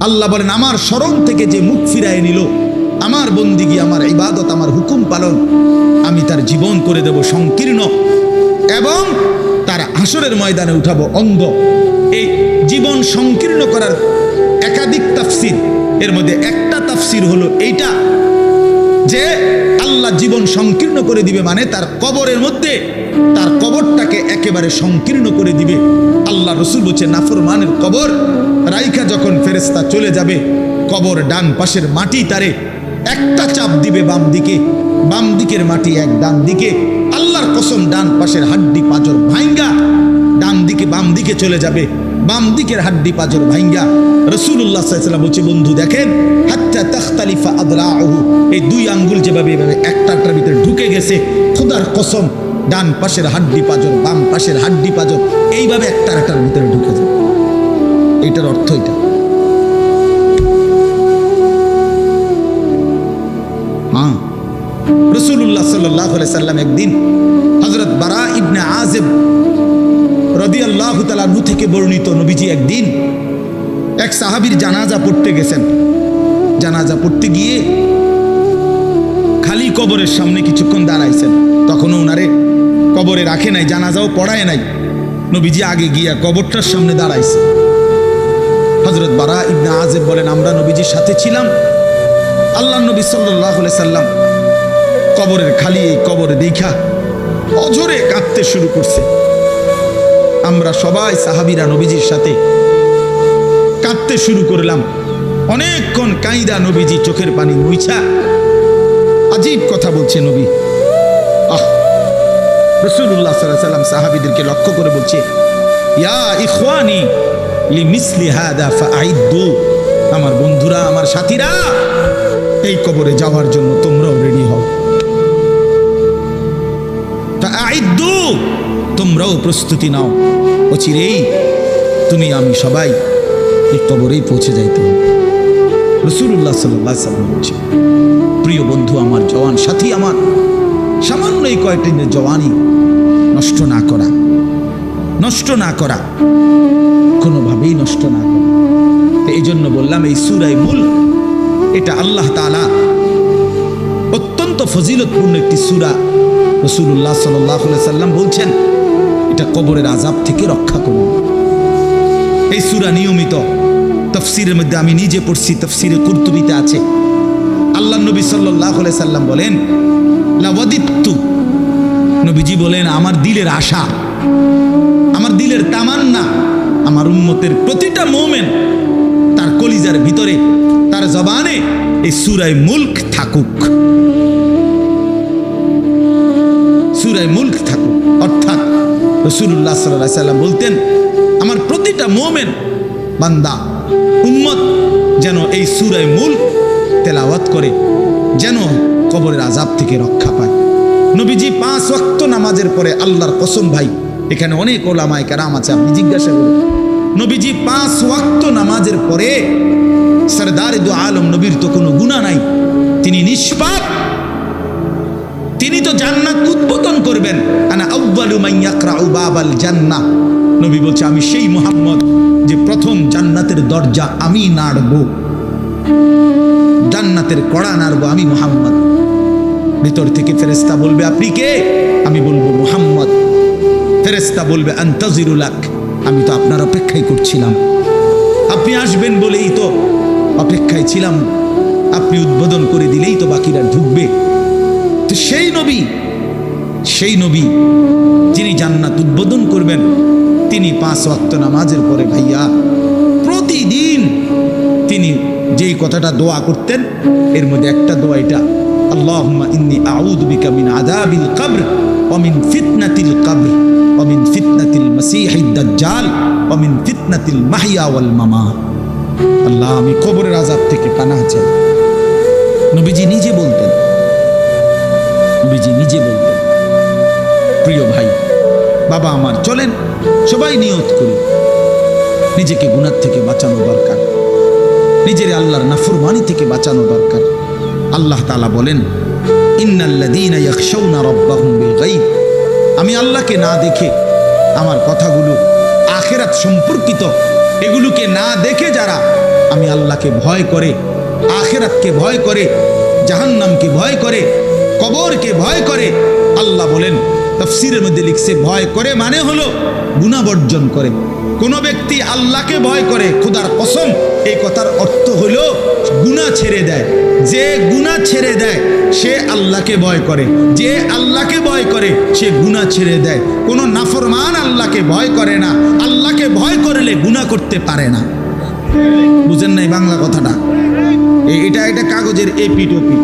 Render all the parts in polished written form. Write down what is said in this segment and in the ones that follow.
আল্লাহ বলেন আমার স্মরণ থেকে যে মুখ ফিরায় নিল, আমার বন্দিগি, আমার ইবাদত, আমার হুকুম পালন, আমি তার জীবন করে দেব সংকীর্ণ এবং তার হাসরের ময়দানে উঠাবো অন্ধ। এই জীবন সংকীর্ণ করার একাধিক তাফসির, এর মধ্যে একটা তাফসির হলো এইটা যে আল্লাহ জীবন সংকীর্ণ করে দিবে, মানে তার কবরের মধ্যে তার কবরটাকে একেবারে সংকীর্ণ করে দিবে। আল্লাহ রসুল বলছে নাফরমানের কবর রাইখা যখন ফেরেশতা চলে যাবে, কবর ডান পাশের মাটি তারে একটা চাপ দিবে বাম দিকে, বাম দিকের মাটি এক ডান দিকে, আল্লাহর কসম ডান পাশের হাড্ডি পাঁজর ভাঙ্গা ডান দিকে বাম দিকে চলে যাবে, বাম দিকের হাড্ডি পাঁজর ভাঙ্গা। রাসূলুল্লাহ সাল্লাল্লাহু আলাইহি ওয়াসাল্লাম বলছে বন্ধু দেখেন, হাত্তা তাখতালিফা আদলাউহু, এই দুই আঙ্গুল যেভাবে এভাবে একটার ভিতরে ঢুকে গেছে, খোদার কসম ডান পাশের হাড্ডি পাঁজর বাম পাশের হাড্ডি পাঁজর এইভাবে একটার ভিতরে ঢুকে যায়। এইটার অর্থ এটা। হ্যাঁ, রাসূলুল্লাহ সাল্লাল্লাহু আলাইহি সাল্লাম একদিন হযরত বারা ইবনে আযিব রাদিয়াল্লাহু তাআলা আনহু থেকে বর্ণিত, নবীজি একদিন এক সাহাবীর জানাজা পড়তে গেছেন। জানাজা পড়তে গিয়ে খালি কবরের সামনে কিছুক্ষণ দাঁড়াইছেন, তখনও ওনারে কবরে রাখে নাই, জানাজাও পড়ায় নাই। নবীজি আগে গিয়া কবরটার সামনে দাঁড়াইছে। হযরত বারা ইবনে আযিব বলেন আমরা নবীজির সাথে ছিলাম। আল্লাহর নবী সাল্লাল্লাহু আলাইহি সাল্লাম কবরের খালি এই কবরে দেখা অঝরে কাঁদতে শুরু করছে। আমরা সবাই সাহাবীরা নবীজির সাথে কাঁদতে শুরু করলাম। অনেকক্ষণ কাইদা নবীজি চোখের পানি মুইছা আজীব কথা বলছে নবী। রাসূলুল্লাহ সাল্লাল্লাহু আলাইহি সাল্লাম সাহাবীদেরকে লক্ষ্য করে বলছে, ইয়া ইখওয়ানি লিমিসলি হাদা ফাআইদ্দু, আমার বন্ধুরা, আমার সাথীরা, এই কবরে যাওয়ার জন্য তোমরাও রেডি হও। ফাআইদ্দু, তোমরাও প্রস্তুতি নাও, অচিরেই তুমি আমি সবাই এই কবরেই পৌঁছে যাইতে হবে। রাসূলুল্লাহ সাল্লাল্লাহু আলাইহি সাল্লাম বলছে, প্রিয় বন্ধু আমার, জওয়ান সাথী আমার, সামান্য এই কয়েকটা দিনের জওয়ানি নষ্ট না করা, নষ্ট না করা, কোনোভাবেই নষ্ট না করা। এই জন্য বললাম এই সূরা মুলক এটা আল্লাহ তাআলা অত্যন্ত ফজিলতপূর্ণ একটি সূরা। রাসূলুল্লাহ সাল্লাল্লাহু আলাইহি সাল্লাম বলছেন এটা কবরের আযাব থেকে রক্ষা করবে। এই সূরা নিয়মিত তাফসীরের মধ্যে আমি নিজে পড়ছি, তাফসীরে কুরতুবীতে আছে। আল্লাহর নবী সাল্লাল্লাহু আলাইহি সাল্লাম বলেন লাওয়াদিত্তু, নবীজি বলেন আমার দিলের আশা, আমার দিলের তামান্না, আমার উম্মতের প্রতিটা মুমিন তার কলিজার ভিতরে, তার জবানে এই সূরা মুলক থাকুক, সূরা মুলক থাকুক। অর্থাৎ রাসূলুল্লাহ সাল্লাল্লাহু আলাইহি সাল্লাম বলতেন আমার প্রতিটা মুমিন বান্দা উম্মত যেন এই সূরা মুলক তেলাওয়াত করে, যেন কবরের আযাব থেকে রক্ষা পায়। নবীজি 5 ওয়াক্ত নামাজের পরে, আল্লাহর কসম ভাই, এখানে অনেক ওলামায়ে কেরাম আছে, আপনি জিজ্ঞাসা করুন, নবীজি 5 ওয়াক্ত নামাজের পরে, সরদারে দু আলম নবীর তো কোনো গুনাহ নাই, তিনি নিষ্পাপ, তিনি তো জান্নাত উদ্বোধন করবেন। আনা আউয়ালু মান ইয়াকরাউ বাবাল জান্নাহ, নবী বলছে আমি সেই মুহাম্মদ যে প্রথম জান্নাতের দরজা আমি নাড়ব, জান্নাতের কড়া নাড়ব আমি মুহাম্মদ। ভিতর থেকে ফেরেশতা বলবে আপনি কে? আমি বলবো মুহাম্মদ। ফেরেশতা বলবে আনতাজিরু লাক, আমি তো আপনার অপেক্ষাই করছিলাম, আপনি আসবেন বলেই তো অপেক্ষায় ছিলাম, আপনি উদ্বোধন করে দিলেই তো বাকিরা ঢুকবে। তো সেই নবী যিনি জান্নাত উদ্বোধন করবেন, তিনি 5 ওয়াক্ত নামাজের পরে ভাইয়া প্রতিদিন তিনি যেই কথাটা দোয়া করতেন, এর মধ্যে একটা দোয়া এটা, আল্লাহুম্মা ইন্নী আউযু বিকা মিন আযাবিল কবর ওয়া মিন ফিতনাতিল কবর ওয়া মিন ফিতনাতিল মাসীহিদ দাজ্জাল ওয়া মিন ফিতনাতিল মাহইয়া ওয়াল মামাত। আল্লাহ আমি কবরের আযাব থেকে পানাহ চাই। নবীজি নিজে বলতেন, নবীজি নিজে বলতেন। প্রিয় ভাই, বাবা আমার, চলেন সবাই নিয়ত করি, নিজেকে গুনাহ থেকে বাঁচানো দরকার, নিজের আল্লাহর নাফরমানি থেকে বাঁচানো দরকার। আল্লাহ তাআলা বলেন ইন্নাল্লাযীনা ইয়াখশাউনা রাব্বাহুম বিল গায়ব, আমি আল্লাহকে না দেখে, আমার কথাগুলো আখিরাত সম্পর্কিত, এগুলোকে না দেখে যারা আমি আল্লাহকে ভয় করে, আখিরাতকে ভয় করে, জাহান্নামকে ভয় করে, কবরকে ভয় করে। আল্লাহ বলেন, তাফসীরের মধ্যে লিখছে, ভয় করে মানে হলো গুনাহ বর্জন করে। কোন ব্যক্তি আল্লাহকে ভয় করে, খোদার কসম, এই কথার অর্থ হলো গুনাহ ছেড়ে দেয়। যে গুনাহ ছেড়ে দেয় সে আল্লাহকে ভয় করে, যে আল্লাহকে ভয় করে সে গুনাহ ছেড়ে দেয়। কোন নাফরমান আল্লাহকে ভয় করে না, আল্লাহকে ভয় করলে গুনাহ করতে পারে না। বুঝেন নাই বাংলা কথাটা? এটা কাগজের এই পিঠ ও পিঠ,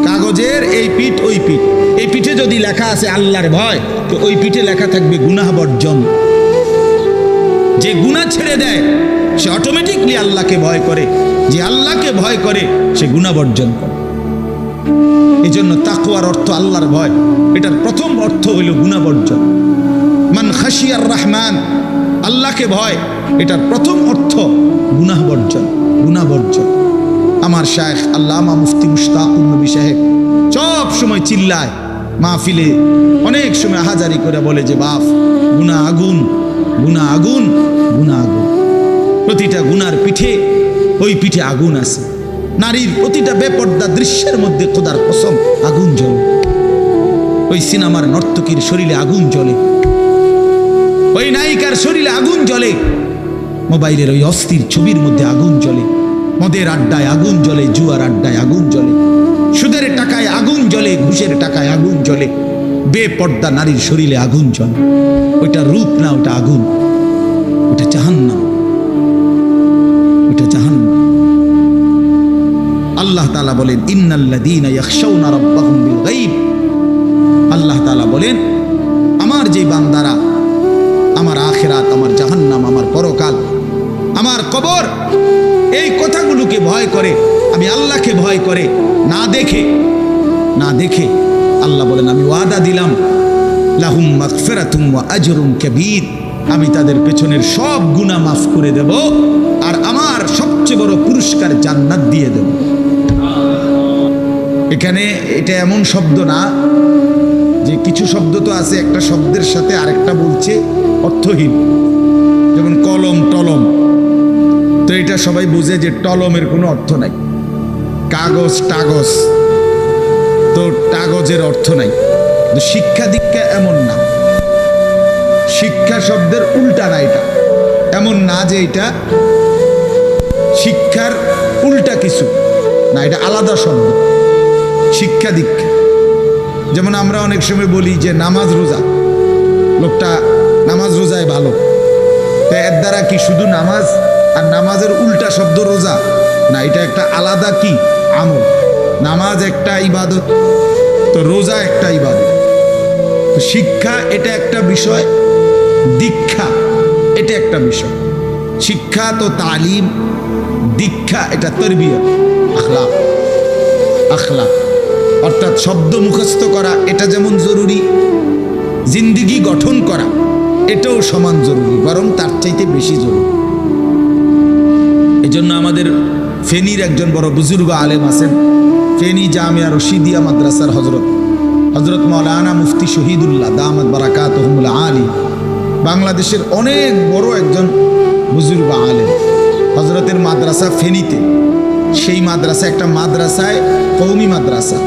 কাগজের এই পিঠ ওই পিঠ। এই পিঠে যদি লেখা আছে আল্লাহর ভয়, তো ওই পিঠে লেখা থাকবে গুনাহ বর্জন। যে গুনাহ ছেড়ে দেয় সে অটোমেটিকলি আল্লাহকে ভয় করে, যে আল্লাহকে ভয় করে সে গুনাহ বর্জন করে। এই জন্য তাকওয়ার অর্থ আল্লাহর ভয়, এটার প্রথম অর্থ হইল গুনাহ বর্জন। মান খাশিয়ার রহমান, আল্লাহকে ভয়, এটার প্রথম অর্থ গুনাহ বর্জন, গুনাহ বর্জন। আমার শায়েখ আল্লামা মুফতি মুশতাকুন নবী সাহেব সব সময় চিল্লায় মাহফিলে, অনেক সময় হাজারি করে বলে যে বাপ, গুনাহ আগুন, গুনাহ আগুন, গুনাহ আগুন। প্রতিটা গুনার পিঠে ওই পিঠে আগুন আছে। নারীর প্রতিটা বেপর্দা দৃশ্যের মধ্যে খোদার কসম আগুন জ্বলে। ওই সিনেমার নর্তকীর শরীরে আগুন জ্বলে, ওই নায়িকার শরীরে আগুন জ্বলে, মোবাইলের ওই অস্থির ছবির মধ্যে আগুন জ্বলে, মদের আড্ডায় আগুন জ্বলে, জুয়ার আড্ডায় আগুন জ্বলে, সুদের টাকায় আগুন জ্বলে, ঘুষের টাকায় আগুন জ্বলে, বেপর্দা নারীর শরীরে আগুন জ্বলে। ওইটা রূপ না, ওটা আগুন, ওটা জাহান্নাম, ওটা জাহান্নাম। আল্লাহ তাআলা বলেন, ইন্নাল্লাযীনা ইয়াখশাউনা রাব্বাহুম বিল গায়ব। আল্লাহ তাআলা বলেন, আমার যে বান্দারা আমার আখিরাত, আমার জাহান্নাম, আমার পরকাল, আমার কবর, এই কথাগুলোকে ভয় করে, আমি আল্লাহকে ভয় করে, না দেখে, না দেখে, আল্লাহ বলেন আমি ওয়াদা দিলাম, লাহুম মাগফিরাতুম ওয়া আজরুন কাবীর, আমি তাদের পেছনের সব গুনাহ মাফ করে দেব, আর আমার সবচেয়ে বড় পুরস্কার জান্নাত দিয়ে দেব। এখানে এটা এমন শব্দ না যে কিছু শব্দ তো আছে একটা শব্দের সাথে আরেকটা বলছে অর্থহীন, যেমন কলম টলম। তো এটা সবাই বুঝে যে টলমের কোনো অর্থ নাই। কাগজ টাগজ, তো কাগজের অর্থ নাই। শিক্ষা দীক্ষা এমন না, শিক্ষা শব্দের উল্টা না, এটা এমন না যে এটা শিক্ষার উল্টা কিছু না, এটা আলাদা শব্দ। শিক্ষা দীক্ষা, যেমন আমরা অনেক সময় বলি যে নামাজ রোজা, লোকটা নামাজ রোজায় ভালো, তো এর দ্বারা কি শুধু নামাজ আর নামাজের উল্টা শব্দ রোজা না, এটা একটা আলাদা কি আমল। নামাজ একটা ইবাদত, তো রোজা একটা ইবাদত। শিক্ষা এটা একটা বিষয়, দীক্ষা এটা একটা বিষয়। শিক্ষা তো তালিম, দীক্ষা এটা তরবিয়ত, আখলাক। আখলাক অর্থাৎ শব্দ মুখস্থ করা এটা যেমন জরুরি, জিন্দিগি গঠন করা এটাও সমান জরুরি, বরং তার চাইতে বেশি জরুরি। এই জন্য আমাদের ফেনীর একজন বড় বুজুর্গ আলেম আছেন, ফেনী জামিয়া রশিদিয়া মাদ্রাসার হজরত মাওলানা মুফতি শহীদুল্লাহ দামাত বারাকাতুহুল আলী, বাংলাদেশের অনেক বড় একজন বুজুর্গ আলেম। হজরতের মাদ্রাসা ফেনীতে, সেই মাদ্রাসা একটা মাদ্রাসায় কওমি মাদ্রাসা,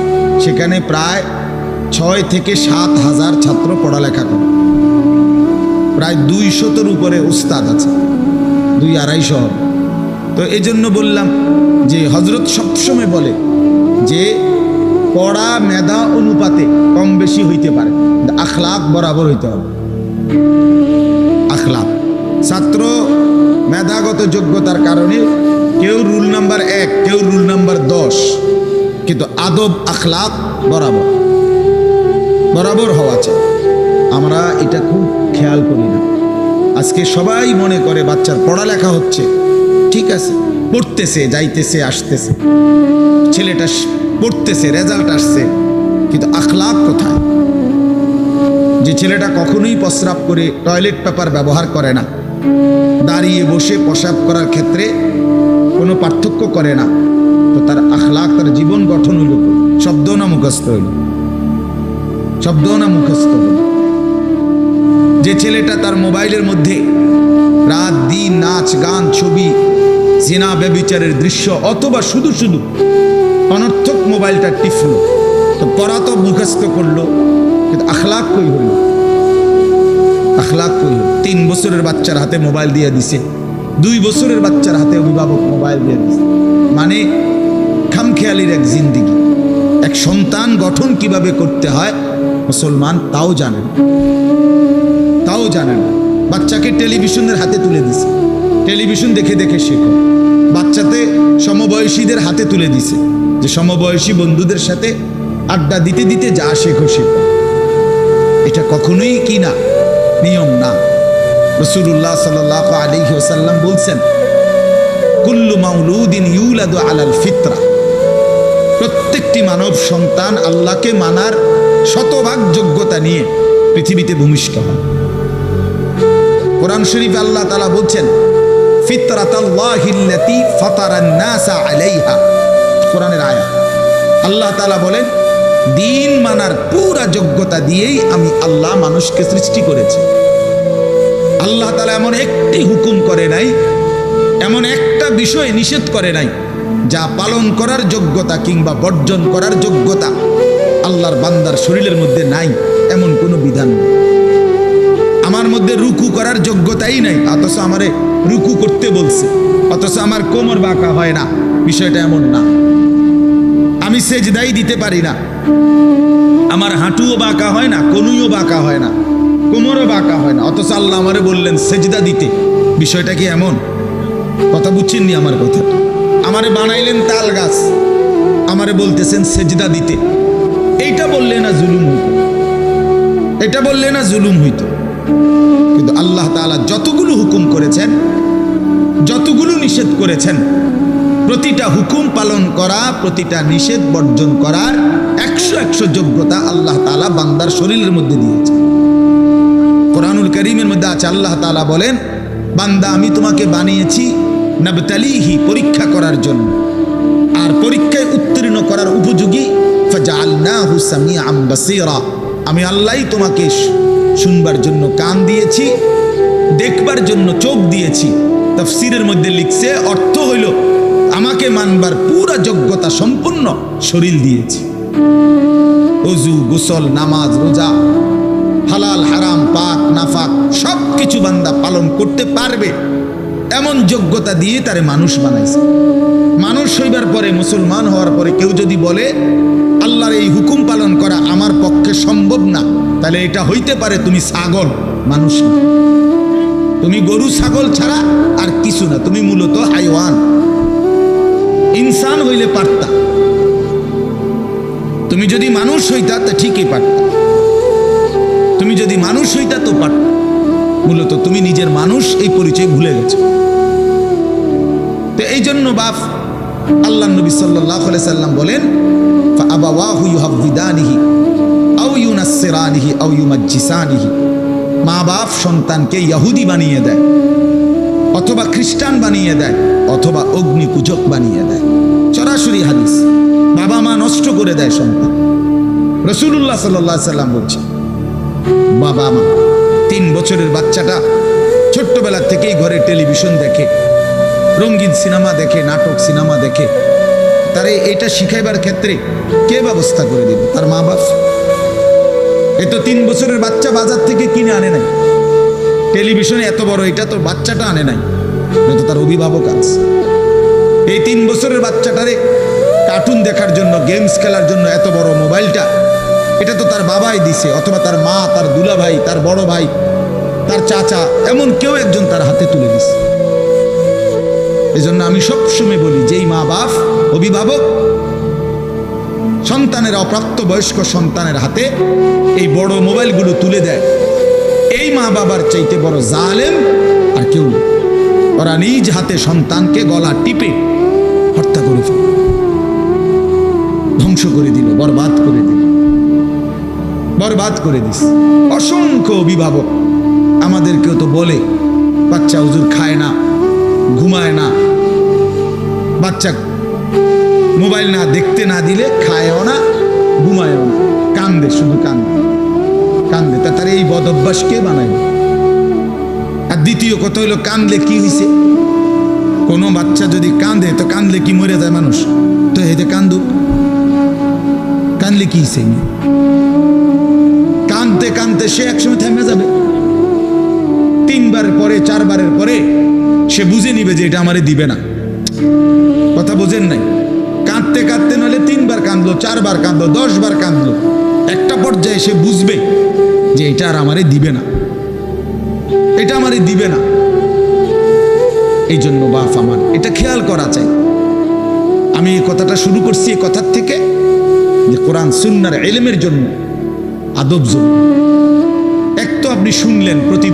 সেখানে প্রায় 6 থেকে 7 হাজার ছাত্র পড়ালেখা করে, প্রায় 200-এর উপরে উস্তাদ আছে, 200-250 হবে। তো এই জন্য বললাম যে হজরত সবসময় বলে যে পড়া মেধা অনুপাতে কম বেশি হইতে পারে, আখলাক বরাবর হইতে হবে। আখলাক, ছাত্র মেধাগত যোগ্যতার কারণে কেউ রুল নাম্বার 1, কেউ রুল নাম্বার 10, কিন্তু আদব আখলাক বরাবর বরাবর হওয়া চাই। আমরা এটা খুব খেয়াল করি না। আজকে সবাই মনে করে বাচ্চার পড়ালেখা হচ্ছে, ঠিক আছে, পড়তেছে, যাইতেছে, আসতেছে, ছেলেটা পড়তেছে, রেজাল্ট আসছে, কিন্তু আখলাক কোথায়? যে ছেলেটা কখনোই প্রস্রাব করে টয়লেট পেপার ব্যবহার করে না, দাঁড়িয়ে বসে প্রস্রাব করার ক্ষেত্রে কোনো পার্থক্য করে না, তো তার আখলাক, তার জীবন গঠন হইল, শব্দ না মুখস্থ হইল, শব্দ না মুখস্থ হইল। যে ছেলেটা তার মোবাইলের মধ্যে রাত দিন নাচ গান ছবি জিনা ব্যভিচারের দৃশ্য, অথবা শুধু শুধু অনর্থক মোবাইলটা টিপলো। তো পড়া তো মুখস্থ করলো, কিন্তু আখলাক কই হইল? আখলাক কই হইল? 3 বছরের বাচ্চার হাতে মোবাইল দিয়ে দিছে, 2 বছরের বাচ্চার হাতে অভিভাবক মোবাইল দিয়ে দিছে। মানে খামখেয়ালির এক জিন্দিগি। এক সন্তান গঠন কিভাবে করতে হয় মুসলমান তাও জানেন, তাও জানেন। বাচ্চাকে টেলিভিশনের হাতে তুলে দিছে, টেলিভিশন দেখে দেখে শেখো। বাচ্চাতে সমবয়সীদের হাতে তুলে দিছে, যে সমবয়সী বন্ধুদের সাথে আড্ডা দিতে দিতে যা শেখো শেখো। এটা কখনোই কি না, নিয়ম না। রাসূলুল্লাহ সাল্লাল্লাহু আলাইহি ওয়াসাল্লাম বলছেন, কুল্লু মাউলুদিন ইউলাদু আলাল ফিতরা, প্রত্যেকটি মানব সন্তান আল্লাহকে মানার শতভাগ যোগ্যতা নিয়ে পৃথিবীতে ভূমিষ্ঠ হয়। কোরআন শরীফে আল্লাহ তাআলা বলছেন, ফিতরাতাল্লাহিল্লাতী ফাতারান নাসা আলাইহা, কোরআনের আয়াত। আল্লাহ তাআলা বলেন, দিন মানার পুরা যোগ্যতা দিয়েই আমি আল্লাহ মানুষকে সৃষ্টি করেছি। আল্লাহ তাআলা এমন একটি হুকুম করে নাই, এমন একটা বিষয় নিষেধ করে নাই যা পালন করার যোগ্যতা কিংবা বর্জন করার যোগ্যতা আল্লাহর বান্দার শরীরের মধ্যে নাই, এমন কোনো বিধান নেই। আমার মধ্যে রুকু করার যোগ্যতাই নাই, অথচ আমারে রুকু করতে বলছে, অথচ আমার কোমর বাঁকা হয় না, বিষয়টা এমন না। আমি সেজদাই দিতে পারি না, আমার হাঁটুও বাঁকা হয় না, কনুইও বাঁকা হয় না, কোমরও বাঁকা হয় না, অথচ আল্লাহ আমারে বললেন সেজদা দিতে। বিষয়টা কি এমন? কথা বুঝছেননি আমার কথা? আমারে বানাইলেন তাল গাছ, আমারে বলতেছেন সেজদা দিতে। এইটা বললে না জুলুম হইতো? এটা বললে না জুলুম হইতো? কিন্তু আল্লাহ তাআলা যতগুলো হুকুম করেছেন, যতগুলো নিষেধ করেছেন, প্রতিটা হুকুম পালন করা, প্রতিটা নিষেধ বর্জন করার 100 যোগ্যতা আল্লাহ তাআলা বান্দার শরীরের মধ্যে দিয়েছে। কোরআনুল কারীমের মধ্যে আছে, আল্লাহ তাআলা বলেন, বান্দা আমি তোমাকে বানিয়েছি নাবতালিহি, পরীক্ষা করার জন্য, আর পরীক্ষায় উত্তীর্ণ করার উপযোগী। ফাজআলনাহু সামিআন বাসীরা, আমি আল্লাহই তোমাকে শুনবার জন্য কান দিয়েছি, দেখবার জন্য চোখ দিয়েছি। তাফসীরের মধ্যে লিখছে, অর্থ হইল আমাকে মানবার পুরা যোগ্যতা সম্পূর্ণ শরীর দিয়েছি। ওযু, গোসল, নামাজ, রোজা, হালাল হারাম, পাক নাফাক সব কিছু বান্দা পালন করতে পারবে এমন যোগ্যতা দিয়ে তারে মানুষ বানাইছে। মানুষ হইবার পরে, মুসলমান হওয়ার পরে কেউ যদি বলে আল্লাহর এই হুকুম পালন করা আমার পক্ষে সম্ভব না, তাহলে এটা হইতে পারে তুমি ছাগল, মানুষ না। তুমি গরু ছাগল ছাড়া আর কিছু না, তুমি মূলত হাইওয়ান। ইনসান হইলে পারতা, তুমি যদি মানুষ হইতা তা ঠিকই পারতা, তুমি যদি মানুষ হইতা তো পারতা। মূলত তুমি নিজের মানুষ এই পরিচয় ভুলে গেছো। তো এই জন্য বাপ আল্লাহ নবী সাল্লাল্লাহু আলাইহি সাল্লাম বলেন, ফাআবাওয়াহু ইউহাব্বিদানিহি আও ইউনাসসিরানিহি আও ইউমাজ্জিসানিহি, মা বাপ সন্তানকে ইহুদি বানিয়ে দেয়, অথবা খ্রিস্টান বানিয়ে দেয়, অথবা অগ্নি পূজক বানিয়ে দেয়। সরাসরি হাদিস, বাবা মা নষ্ট করে দেয় সন্তান। রাসূলুল্লাহ সাল্লাল্লাহু আলাইহি সাল্লাম বলছেন, বাবা মা 3 বছরের বাচ্চাটা ছোট্টবেলা থেকেই ঘরে টেলিভিশন দেখে, রঙিন সিনেমা দেখে, নাটক সিনেমা দেখে, তারে এটা শিখাইবার ক্ষেত্রে কে ব্যবস্থা করে দিবে? তার মা বাপ। এ তো 3 বছরের বাচ্চা বাজার থেকে কিনে আনে নাই, টেলিভিশনে এত বড় এটা তো বাচ্চাটা আনে নাই, তো তার অভিভাবক আছে। এই 3 বছরের বাচ্চাটারে কার্টুন দেখার জন্য, গেমস খেলার জন্য এত বড় মোবাইলটা, এটা তো তার বাবাই দিছে, অথবা তার মা, তার দুলা ভাই, তার বড় ভাই, তার চাচা, এমন কেউ একজন তার হাতে তুলে দিছে। এজন্য আমি সবসময় বলি, যেই মা বাপ অভিভাবক সন্তানের, অপ্রাপ্ত বয়স্ক সন্তানের হাতে এই বড় মোবাইলগুলো তুলে দেয়, এই মা বাবার চাইতে বড় জালেম আর কেউ নেই। ওরা নিজ হাতে সন্তানকে গলা টিপে হত্যা করে ফেলে, ধ্বংস করে দিল, বরবাদ করে দিল, বরবাদ করে দিস। অসংখ্য অভিভাবক আমাদেরকেও তো বলে, বাচ্চা হুজুর খায় না, ঘুমায় না, বাচ্চা মোবাইল না দেখতে না দিলে খায়ও না, ঘুমায়ও না, কান্দে, শুধু কান্দে কান্দে। তার এই বদ অভ্যাস কে বানায়? আর দ্বিতীয় কথা হইলো, কান্দলে কি হয়েছে? কোনো বাচ্চা যদি কাঁদে তো কাঁদলে কি মরে যায় মানুষ? তো এতে কান্দুক, কাঁদলে কি সে কাঁদতে কাঁদতে সে একসময় থেমে যাবে। 3 বারের পরে 4 বারের পরে সে বুঝে নিবে যে এটা আমারে দিবে না। কথা বোঝেন নাই? কাঁদতে কাঁদতে নাহলে 3 বার কাঁদলো, 4 বার কাঁদলো, 10 বার কাঁদলো, একটা পর্যায়ে সে বুঝবে যে এটা আর আমারে দিবে না, এটা আমারে দিবে না। এই জন্য বাপ আমার এটা খেয়াল করা চাই। আমি এই কথাটা শুরু করছি এই কথার থেকে যে কোরআন সুন্নাহর ইলমের জন্য আদব জরুরি। এক তো আপনি শুনলেন প্রতি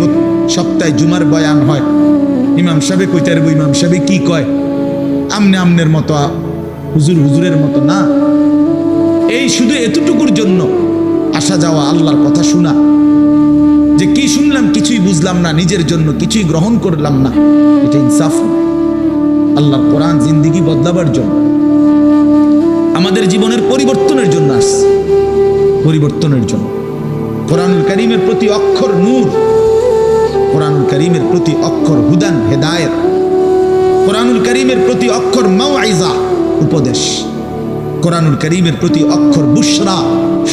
সপ্তাহে জুমার বয়ান হয়, ইমাম সাহেব কইতে পারবো, ইমাম সাহেব কি কয়, আমনে আমনের মতো, হুজুর হুজুরের মতো না। এই শুধু এতটুকুর জন্য আসা যাওয়া, আল্লাহর কথা শোনা, যে কি শুনলাম কিছুই বুঝলাম না, নিজের জন্য কিছুই গ্রহণ করলাম না, এটা ইনসাফ না। আল্লাহর কোরআন জিন্দেগি বদলাবার জন্য, আমাদের জীবনের পরিবর্তনের জন্য আসছে, পরিবর্তনের জন্য। কোরআনুল কারীমের প্রতি অক্ষর নূর, কোরআনুল কারীমের প্রতি অক্ষর হুদান হেদায়েত, কোরআনুল কারীমের প্রতি অক্ষর মাউইজা উপদেশ, কোরআনুল কারীমের প্রতি অক্ষর বুশরা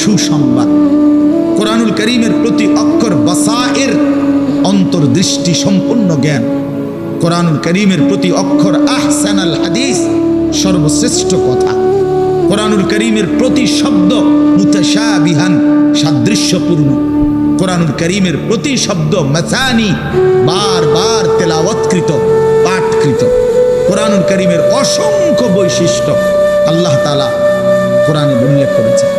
সুসংবাদ, কোরআনুল কারীমের প্রতি অক্ষর বাসায়ের অন্তর্দৃষ্টি সম্পন্ন জ্ঞান, কোরআনুল কারীমের প্রতি অক্ষর আহসানাল হাদিস সর্বশ্রেষ্ঠ কথা, কোরআনুল কারীমের প্রতি শব্দ মুতাশাবিহান সাদৃশ্যপূর্ণ, কোরআনুল কারীমের প্রতি শব্দ মাসানি বারবার তেলাওয়াতকৃত পাঠকৃত। কোরআনুল কারীমের অসংখ্য বৈশিষ্ট্য আল্লাহ তাআলা কোরআনে উল্লেখ করেছেন।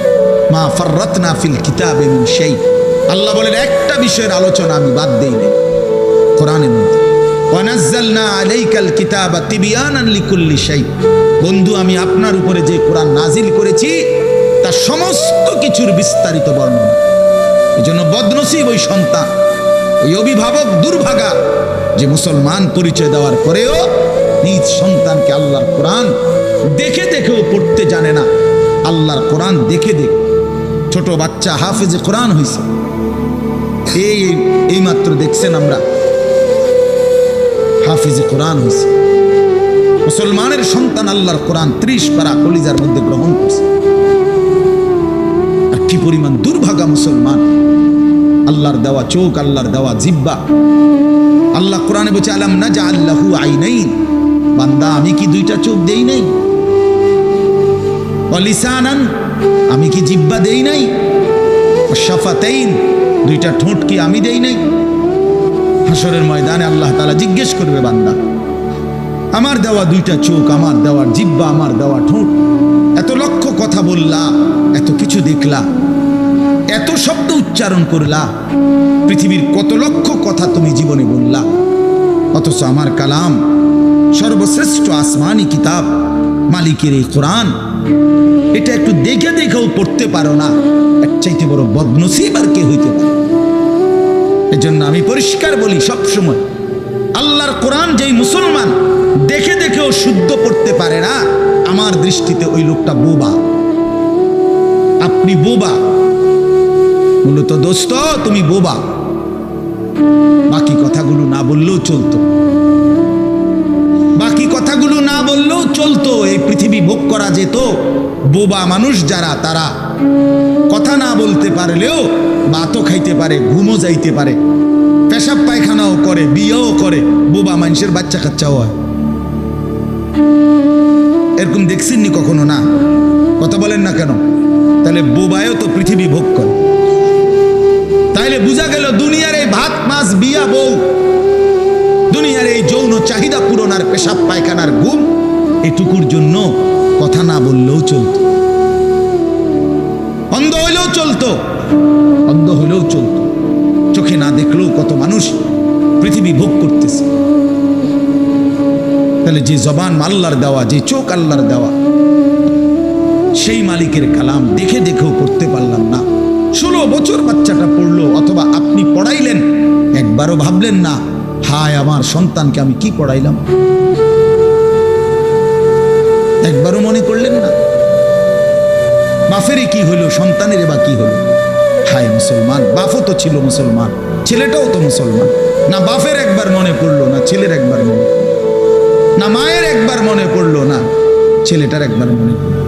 মা ফাররাতনা ফিল কিতাবে মিন শাই, আল্লাহ বলেন একটা বিষয়ের আলোচনা আমি বাদ দেই না কোরআনের মধ্যে। ওয়া নাযালনা আলাইকাল কিতাবা তিবয়ানান লিকুল্লি শাই, বন্ধু আমি আপনার উপরে যে কোরআন নাজিল করেছি তার সমস্ত কিছুর বিস্তারিত বর্ণনা। এই জন্য বদনসিব ওই সন্তান, ওই অভিভাবক দুর্ভাগা যে মুসলমান পরিচয় দেওয়ার পরেও নিজ সন্তানকে আল্লাহর কোরআন দেখে দেখেও পড়তে জানে না। আল্লাহর কোরআন দেখে দেখে ছোট বাচ্চা হাফেজে কোরআন হয়েছে, এই মাত্র দেখছেন আমরা হাফেজে কোরআন হয়েছে। মুসলমানের সন্তান আল্লাহর কোরআন 30 পারা কলিজার মধ্যে গ্রহণ করছে। আর কি পরিমাণ দুর্ভাগা মুসলমান, আল্লাহর দেওয়া চোখ, আল্লাহর দেওয়া জিহ্বা। আল্লাহ কোরআনে বলছে আলাম নাজআল লাহু আইনাইন, বান্দা আমি কি 2টা চোখ দেই নাই? ওয়া লিসানান, আমি কি জিহ্বা দেই নাই? ওয়া শাফাতাইন, 2টা ঠোঁট কি আমি দেই নাই? হাসরের ময়দানে আল্লাহ তাআলা জিজ্ঞেস করবে বান্দা আমার দেওয়া 2টা চোখ, আমার দেওয়া জিহ্বা, আমার দেওয়া ঠোঁট, এত লক্ষ কথা বললা, এত কিছু দেখলা, এত শব্দ উচ্চারণ করলা, পৃথিবীর কত লক্ষ কথা তুমি জীবনে বললা, অথচ আমার কালাম সর্বশ্রেষ্ঠ আসমানি কিতাব মালিকের এই কোরআন, এটা একটু দেখে দেখেও পড়তে পারো না, এর চাইতে বড় বদনসিব আর কে হইতে পারে? এজন্য আমি পরিষ্কার বলি সবসময়, আল্লাহর কোরআন যেই মুসলমান দেখে দেখেও শুদ্ধ পড়তে পারে না, আমার দৃষ্টিতে ওই লোকটা বোবা। আপনি বোবা, মূলত দোস্ত তুমি বোবা। বাকি কথাগুলো না বললেও চলতো, বাকি কথাগুলো না বললেও চলতো, এই পৃথিবী ভোগ করা যেত। বোবা মানুষ যারা, তারা কথা না বলতে পারলেও ভাতও খাইতে পারে, ঘুমও যাইতে পারে, পেশাব পায়খানাও করে, বিয়েও করে, বোবা মানুষের বাচ্চা কাচ্চাও হয়। এরকম দেখছেননি কখনো? না, কথা বলেন না কেন? তাহলে বোবায়ও তো পৃথিবী ভোগ করে। তাইলে বোঝা গেল দুনিয়ার এই ভাত মাছ বিয়া বউ, দুনিয়ার এই যৌন চাহিদা পূরণ আর পেশাব পায়খানার ঘুম, এটুকুর জন্য কথা না বললেও চলতো, অন্ধ হইলেও চলতো, অন্ধ হইলেও চলতো, চোখে না দেখলেও কত মানুষ পৃথিবী ভোগ করতেছে। তাহলে যে জবান আল্লাহর দেওয়া, যে চোখ আল্লাহর দেওয়া, সেই মালিকের কালাম দেখে দেখেও পড়তে পারলাম না। 16 বছর বাচ্চাটা পড়লো, অথবা আপনি পড়াইলেন, একবারও ভাবলেন না হায় আমার সন্তানকে আমি কি পড়াইলাম? একবারও মনে করলেন না? বাফেরই কি হইল, সন্তানের বা কি হলো? হায় মুসলমান, বাপও তো ছিল মুসলমান, ছেলেটাও তো মুসলমান, না বাপের একবার মনে পড়লো, না ছেলের একবার মনে পড়লো। না মায়ের একবার মনে পড়লো, না ছেলেটার একবার মনে পড়লো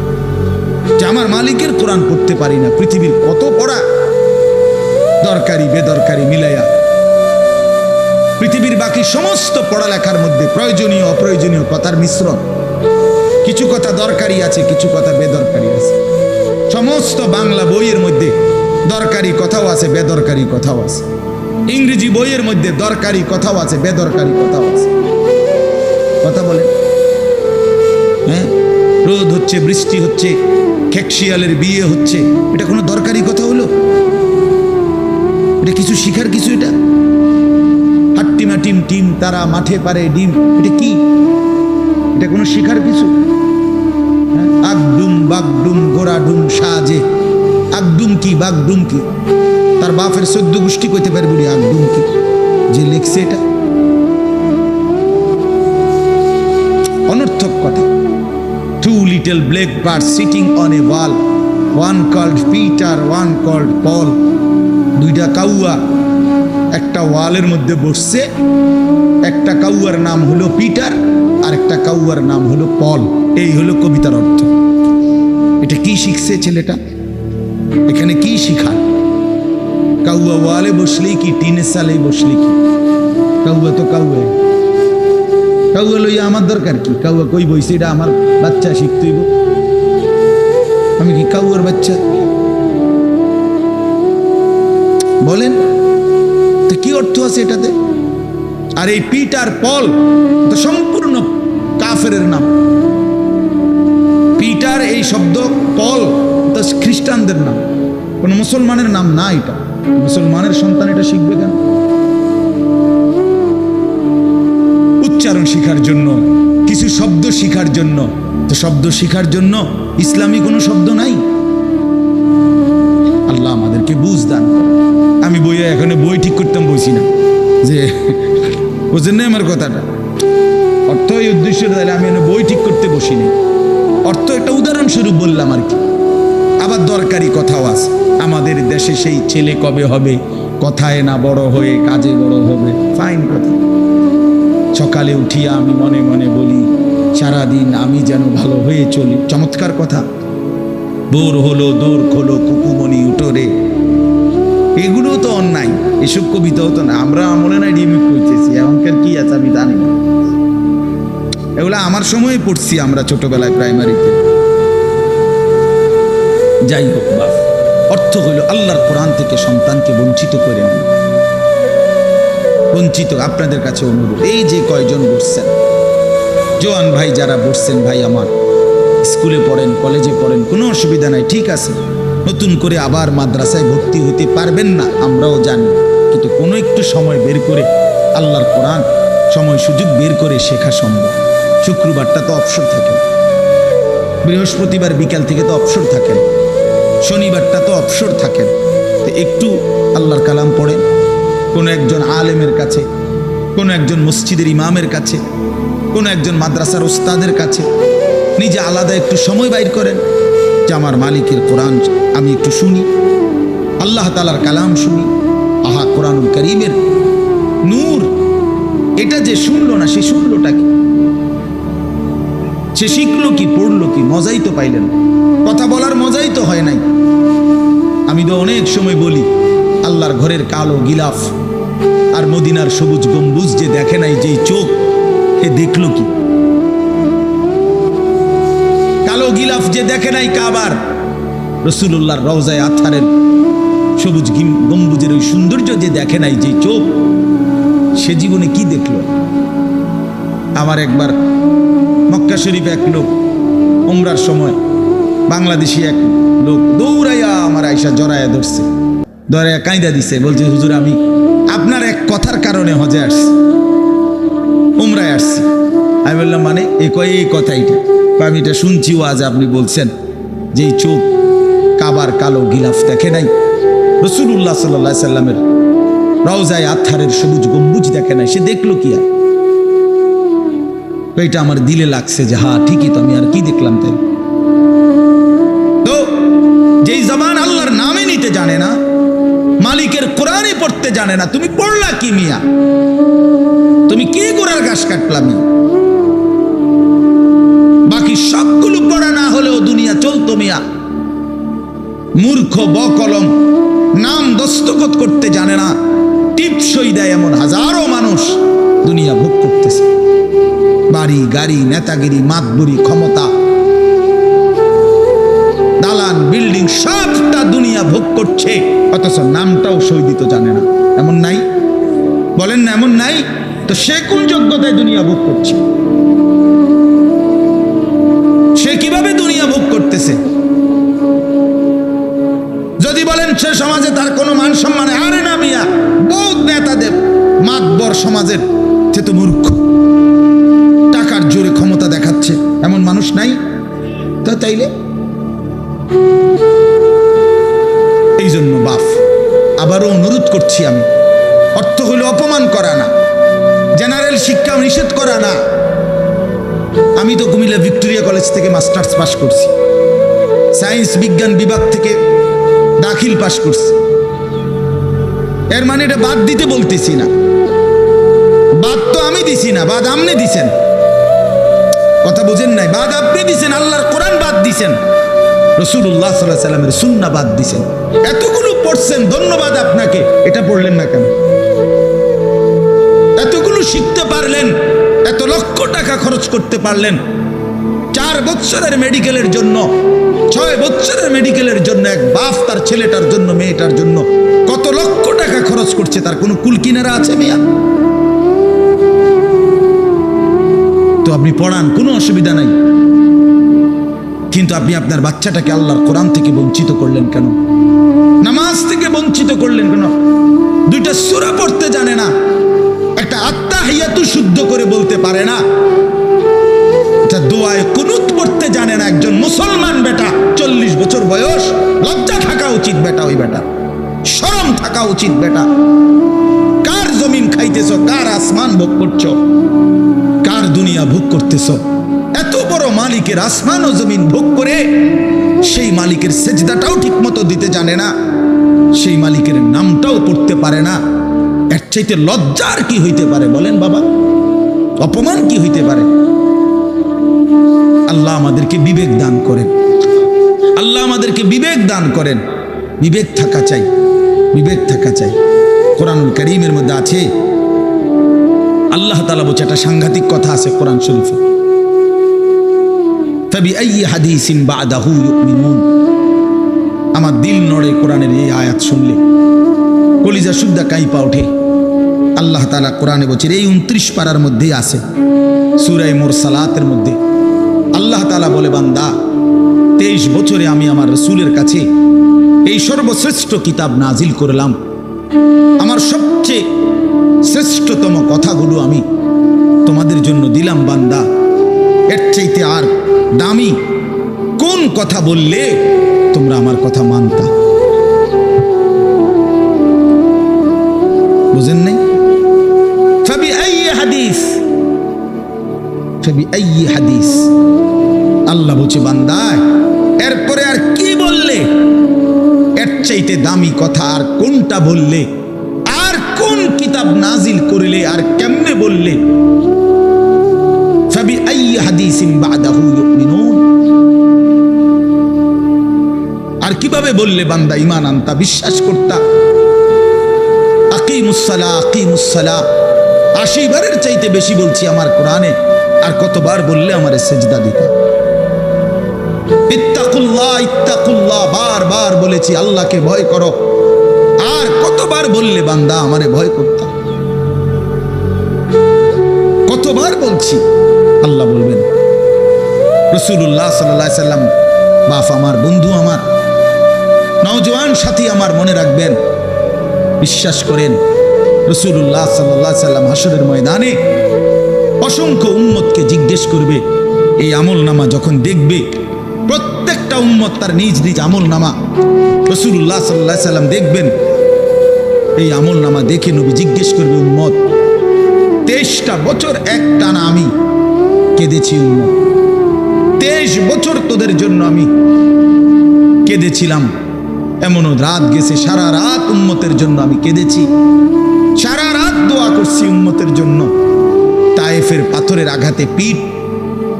যে আমার মালিকের কোরআন পড়তে পারি না। পৃথিবীর কত পড়া, দরকারি বেদরকারি মিলাইয়া পৃথিবীর বাকি সমস্ত পড়ালেখার মধ্যে প্রয়োজনীয় অপ্রয়োজনীয় কথার মিশ্রণ। কিছু কথা দরকারি আছে, কিছু কথা বেদরকারি আছে। সমস্ত বাংলা বইয়ের মধ্যে দরকারি কথাও আছে, বেদরকারি কথাও আছে। ইংরেজি বইয়ের মধ্যে দরকারি কথাও আছে, বেদরকারি কথাও আছে। কথা বলে হ্যাঁ, রোদ হচ্ছে, বৃষ্টি হচ্ছে, খেকশিয়ালের বিয়ে হচ্ছে, এটা কোনো দরকারি কথা হলো? এটা কিছু শিখার কিছু? এটা হাট্টিমা টিম টিম তারা মাঠে পারে ডিম, এটা কি? এটা কোনো শিখার কিছু? আগডুম বাগডুম গোড়াডুম সাজে, আগডুম কি বাগডুম কি? তার বাপের 14 গোষ্ঠী কইতে পারবি আগডুম কি? যে লিখছে এটা অনর্থক কথা। Two little black birds sitting on a wall, one called Peter, one called Paul. দুইটা কাউয়া একটা ওয়ালের মধ্যে বসছে, একটা কাউয়ার নাম হলো পিটার আর একটা কাউয়ার নাম হলো পল। এই হলো কবিতার অর্থ। এটা কি শিখছে ছেলেটা? এখানে কি শিখায়? কাউয়া ওয়ালে বসলেই কি, টিনের সালেই বসলেই কি? কাউয়া তো কাউয়া, কাউয়া লইয়া আমার দরকার কি? কাউয়া কই বইছে, এটা আমার বাচ্চা শিখতেইব। আমি কি কাউয়ার বাচ্চা? বলেন তো কি অর্থ আছে এটাতে? আর এই পিটার পল তো সম্পূর্ণ কাফের নাম। পিটার এই শব্দ, পল তো খ্রিস্টানদের নাম, কোন মুসলমানের নাম না। এটা মুসলমানের সন্তান, এটা শিখবে কেন? উচ্চারণ শিখার জন্য, কিছু শব্দ শিখার জন্য। তো শব্দ শিখার জন্য ইসলামী কোনো শব্দ নাই? আল্লাহ আমাদেরকে বুঝ দান। আমি বইয়ে এখানে বই ঠিক করতাম বসি না, যে বুঝেন না আমার কথাটা? অর্থ এই উদ্দেশ্য তাহলে আমি বই ঠিক করতে বসিনি, অর্থ একটা উদাহরণস্বরূপ বললাম আর কি। আবার দরকারি কথাও আছে। আমাদের দেশে সেই ছেলে কবে হবে, কথায় না বড় হয়ে কাজে বড় হবে। ফাইন কথা। সকালে উঠিয়া আমি মনে মনে বলি, সারাদিন আমি যেন ভালো হয়ে চলি। চমৎকার কথা। বোর হলো দৌড় খোলো কুকুমনি উঠোরে, এগুলো তো অন্যায়। এসব কবিতাও তো না, আমরা মনে নাই রিমিক করতেছি। এখনকার কি আছে আমি জানি না, এগুলো আমার সময় পড়ছি আমরা ছোটবেলায় প্রাইমারিতে। যাই হোক, বাপ অর্থ হইল আল্লাহর কোরআন থেকে সন্তানকে বঞ্চিত করে না, বঞ্চিত। আপনাদের কাছে অনুরোধ, এই যে কয়জন বসছেন, জোয়ান ভাই যারা বসছেন, ভাই আমার স্কুলে পড়েন, কলেজে পড়েন, কোনো অসুবিধা নাই, ঠিক আছে। নতুন করে আবার মাদ্রাসায় ভর্তি হতে পারবেন না, আমরাও জানি। কিন্তু কোনো একটু সময় বের করে আল্লাহর কোরআন সময় সুযোগ বের করে শেখা সম্ভব। শুক্রবারটা তো অবসর থাকে, বৃহস্পতিবার বিকাল থেকে তো অবসর থাকেন, শনিবারটা তো অবসর থাকেন। তো একটু আল্লাহর কালাম পড়েন, কোনো একজন আলেমের কাছে, কোনো একজন মসজিদের ইমামের কাছে, কোনো একজন মাদ্রাসার ওস্তাদের কাছে নিজে আলাদা একটু সময় বাইর করেন যে আমার মালিকের কোরআন আমি একটু শুনি, আল্লাহ তাআলার কালাম শুনি। আহা, কোরআনুল কারীমের নূর। এটা যে শুনলো না, সে শুনলোটা কি? সে শিখলো কি, পড়লো কি? মজাই তো পাইলেন, কথা বলার মজাই তো হয় নাই। আমি তো অনেক সময় বলি, আল্লাহর ঘরের কালো গিলাফ আর মদিনার সবুজ গম্বুজ যে দেখে নাই, যেই চোখ, এ দেখলো কি? কালো গিলাফ যে দেখে নাই কাবার, রাসূলুল্লাহর রওজায়ে আতহারের সবুজ গম্বুজের ওই সৌন্দর্য যে দেখে নাই, যেই চোখ, সে জীবনে কি দেখলো? আমার একবার মক্কা শরীফে এক লোক উমরার সময়, বাংলাদেশি এক লোক দৌড়াইয়া আমার আয়সা জড়াইয়া ধরছে, ধরাইয়া কাঁদা দিছে, বলছে হুজুর আমি আপনার এক কথার কারণে হজে আসছি, উমরায় আসছি। আমি বললাম মানে? এই কথাইটা আমি এটা শুনছি আজ আপনি বলছেন যে এই চোখ কাবার কালো গিলাফ দেখে নাই, রাসূলুল্লাহ সাল্লাল্লাহু আলাইহি সাল্লামের রওজায়ে আতহারের সবুজ গম্বুজ দেখে নাই, সে দেখলো কি? আর এটা আমার দিলে লাগছে যে হ্যাঁ ঠিকই তো, আমি আর কি দেখলাম? তাই তো যেই জবান আল্লাহর নামে নিতে জানে না, মালিকের কোরআনে পড়তে জানে না, তুমি পড়লা কি মিয়া? তুমি কি গোড়ার ঘাস কাটলা মিয়া? সবগুলো পড়া না হলেও দুনিয়া চলতো মিয়া। মূর্খ বকলম, নাম দস্তখত করতে জানে না, টিপসই দেয় এমন হাজারো মানুষ দুনিয়া ভোগ করতেছে। বাড়ি গাড়ি, নেতাগিরি, মাতবুরি, ক্ষমতা, দালান বিল্ডিং সবটা দুনিয়া ভোগ করছে, অথচ নামটাও সই দিতে জানে না। এমন নাই? বলেন না এমন নাই? তো সে কোন যোগ্যতায় দুনিয়া ভোগ করছে? সে কিভাবে দুনিয়া ভোগ করতেছে? যদি বলেন সে সমাজে তার কোনো মান সম্মান, আরে না মিয়া, বহুত নেতাদের মাতবর সমাজের, সে তো মূর্খ, টাকার জোরে ক্ষমতা দেখাচ্ছে, এমন মানুষ নাই? তো তাইলে এই জন্য বাপ আবারও অনুরোধ করছি আমি, অর্থ হলো অপমান করা না, জেনারেল শিক্ষা নিষেধ করা না। আমি তো কুমিল্লা ভিক্টোরিয়া কলেজ থেকে মাস্টার্স পাস করছি, সায়েন্স বিজ্ঞান বিভাগ থেকে দাখিল পাস করছি। এর মানে এটা বাদ দিতে বলতেছি না, বাদ তো আমি দিছি না, বাদ আপনি দিছেন। কথা বুঝেন নাই? বাদ আপনি দিছেন, আল্লাহর কোরআন বাদ দিছেন, রাসূলুল্লাহ সাল্লাল্লাহু আলাইহি সাল্লামের সুন্নাহ বাদ দিছেন। এতগুলো পড়ছেন, ধন্যবাদ আপনাকে। এটা পড়লেন না কেন? এতগুলো শিখতে পারলেন, এত লক্ষ টাকা খরচ করতে পারলেন। 4 বছরের মেডিকেলের জন্য, 6 বছরের মেডিকেলের জন্য এক বাপ তার ছেলেটার জন্য, মেয়েটার জন্য কত লক্ষ টাকা খরচ করছে, তার কোনো কুল কিনারা আছে মিয়া? তো আপনি পড়ান, কোনো অসুবিধা নাই, কিন্তু আপনি আপনার বাচ্চাটাকে আল্লাহর কোরআন থেকে বঞ্চিত করলেন কেন? নামাজ থেকে বঞ্চিত করলেন কেন? 2টা সূরা পড়তে জানে না, একটা আত্তাহিয়াতু শুদ্ধ করে বলতে পারে না, একটা দোয়ায়ে কুনুত পড়তে জানে না। একজন মুসলমান বেটা, 40 বছর বয়স, লজ্জা থাকা উচিত বেটা, ওই বেটা শরম থাকা উচিত বেটা। কার জমিন খাইতেছো? কার আসমান ভোগ করছো? কার দুনিয়া ভোগ করতেছো? এত বড় মালিকের আসমান ও জমিন ভোগ করে সেই মালিকের সেজদাটাও ঠিক মতো দিতে জানে না, সেই মালিকের নামটাও পড়তে পারে না। এর চাইতে লজ্জার কি হইতে পারে বলেন বাবা? অপমান কি হইতে পারে? আল্লাহ আমাদেরকে বিবেক দান করেন, আল্লাহ আমাদেরকে বিবেক দান করেন। বিবেক থাকা চাই, বিবেক থাকা চাই। কোরআনুল কারীমের মধ্যে আছে, আল্লাহ তাআলা বলছে, একটা সাংঘাতিক কথা আছে কোরআন শরীফে, ফাবিআইয়ি হাদিসিন বা'দাহু ইউমিনুন। আমার দিল নড়ে কোরআনের এই আয়াত শুনলে, কলিজা শুদ্ধা কাইপা ওঠে। আল্লাহ তাআলা কোরআনে বলছে, এই 29 পারার মধ্যেই আছে, সূরা মুরসালাতের মধ্যে আল্লাহ তাআলা বলে, বান্দা 23 বছরে আমি আমার রাসূলের কাছে এই সর্বশ্রেষ্ঠ কিতাব নাজিল করলাম, আমার সবচেয়ে শ্রেষ্ঠতম কথাগুলো আমি তোমাদের জন্য দিলাম। বান্দা, এর চাইতে আর দামি কোন কথা বললে তোমরা আমার কথা মানতা? বুঝেন নাই? ফাবিআইয়ি হাদিস, ফাবিআইয়ি হাদিস। আল্লাহ বলছে, বান্দা এরপরে আর কি বললে, এর চাইতে দামি কথা আর কোনটা বললে, আর কোন কিতাব নাজিল করলে, আর কেমনে বললে? ফাবিআইয়ি হাদিসিন বা'দাহু ইউমিনুন। আর কিভাবে বললে বান্দা ঈমান আনতা, বিশ্বাস করতা? আকিমুস সালাহ, আকিমুস সালাহ 80 বারের চাইতে বেশি বলছি আমার কোরআনে, আর কতবার বললে আমারে সেজদা দিতা? ইত্তাকুল্লাহ, ইত্তাকুল্লাহ বারবার বলেছি, আল্লাহকে ভয় করো, আর কতবার বললে বান্দা আমারে ভয় করতা? কতবার বলছি? আল্লাহ বলবেন। রাসূলুল্লাহ সাল্লাল্লাহু আলাইহি সাল্লাম বাপ আমার, বন্ধু আমার, নওজোয়ান সাথী আমার, মনে রাখবেন, বিশ্বাস করেন, রাসূলুল্লাহ সাল্লাল্লাহু আলাইহি সাল্লাম হাসরের ময়দানে অসংখ্য উম্মতকে জিজ্ঞেস করবে। এই আমল নামা যখন দেখবে, প্রত্যেকটা উম্মত তার নিজ নিজ আমল নামা, রাসূলুল্লাহ সাল্লাল্লাহু আলাইহি সাল্লাম দেখবেন। এই আমল নামা দেখে নবী জিজ্ঞেস করবে, উম্মত 23টা বছর একটানা আমি কেঁদেছি, উম্মত 23 বছর তোদের জন্য আমি কেঁদেছিলাম। এমনও রাত গেছে, সারা রাত উম্মতের জন্য আমি কেঁদেছি, সারা রাত দোয়া করছি উম্মতের জন্য। তায়েফের পাথরের আঘাতে পিঠ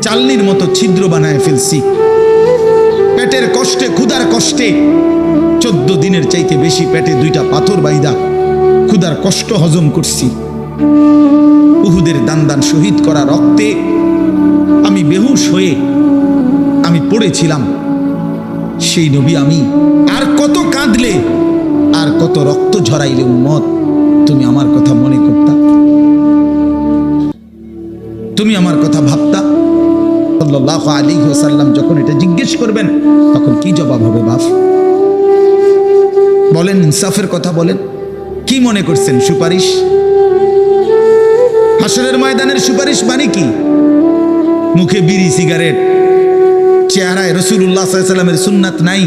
চালনির মতো ছিদ্র বানায় ফেলছি। পেটের কষ্টে, ক্ষুধার কষ্টে 14 দিনের চাইতে বেশি পেটে 2টা পাথর বাইদা ক্ষুধার কষ্ট হজম করছি। উহুদের দান শহীদ করা রক্তে আমি বেহুশ হয়ে আমি পড়েছিলাম। সেই নবী আমি আর কত কাঁদলে, আর কত রক্ত ঝরাইলে উম্মত তুমি আমার কথা মনে করতা, তুমি আমার কথা ভাবতা? সাল্লাল্লাহু আলাইহি ওয়াসাল্লাম যখন এটা জিজ্ঞেস করবেন তখন কি জবাব হবে বাপ? বলেন, ইনসাফের কথা বলেন। কি মনে করছেন সুপারিশ? হাসরের ময়দানের সুপারিশ মানে কি? মুখে বিড়ি, সিগারেট, চেহারায় রাসূলুল্লাহ সাল্লাল্লাহু আলাইহি ওয়াসাল্লামের সুন্নাত নাই,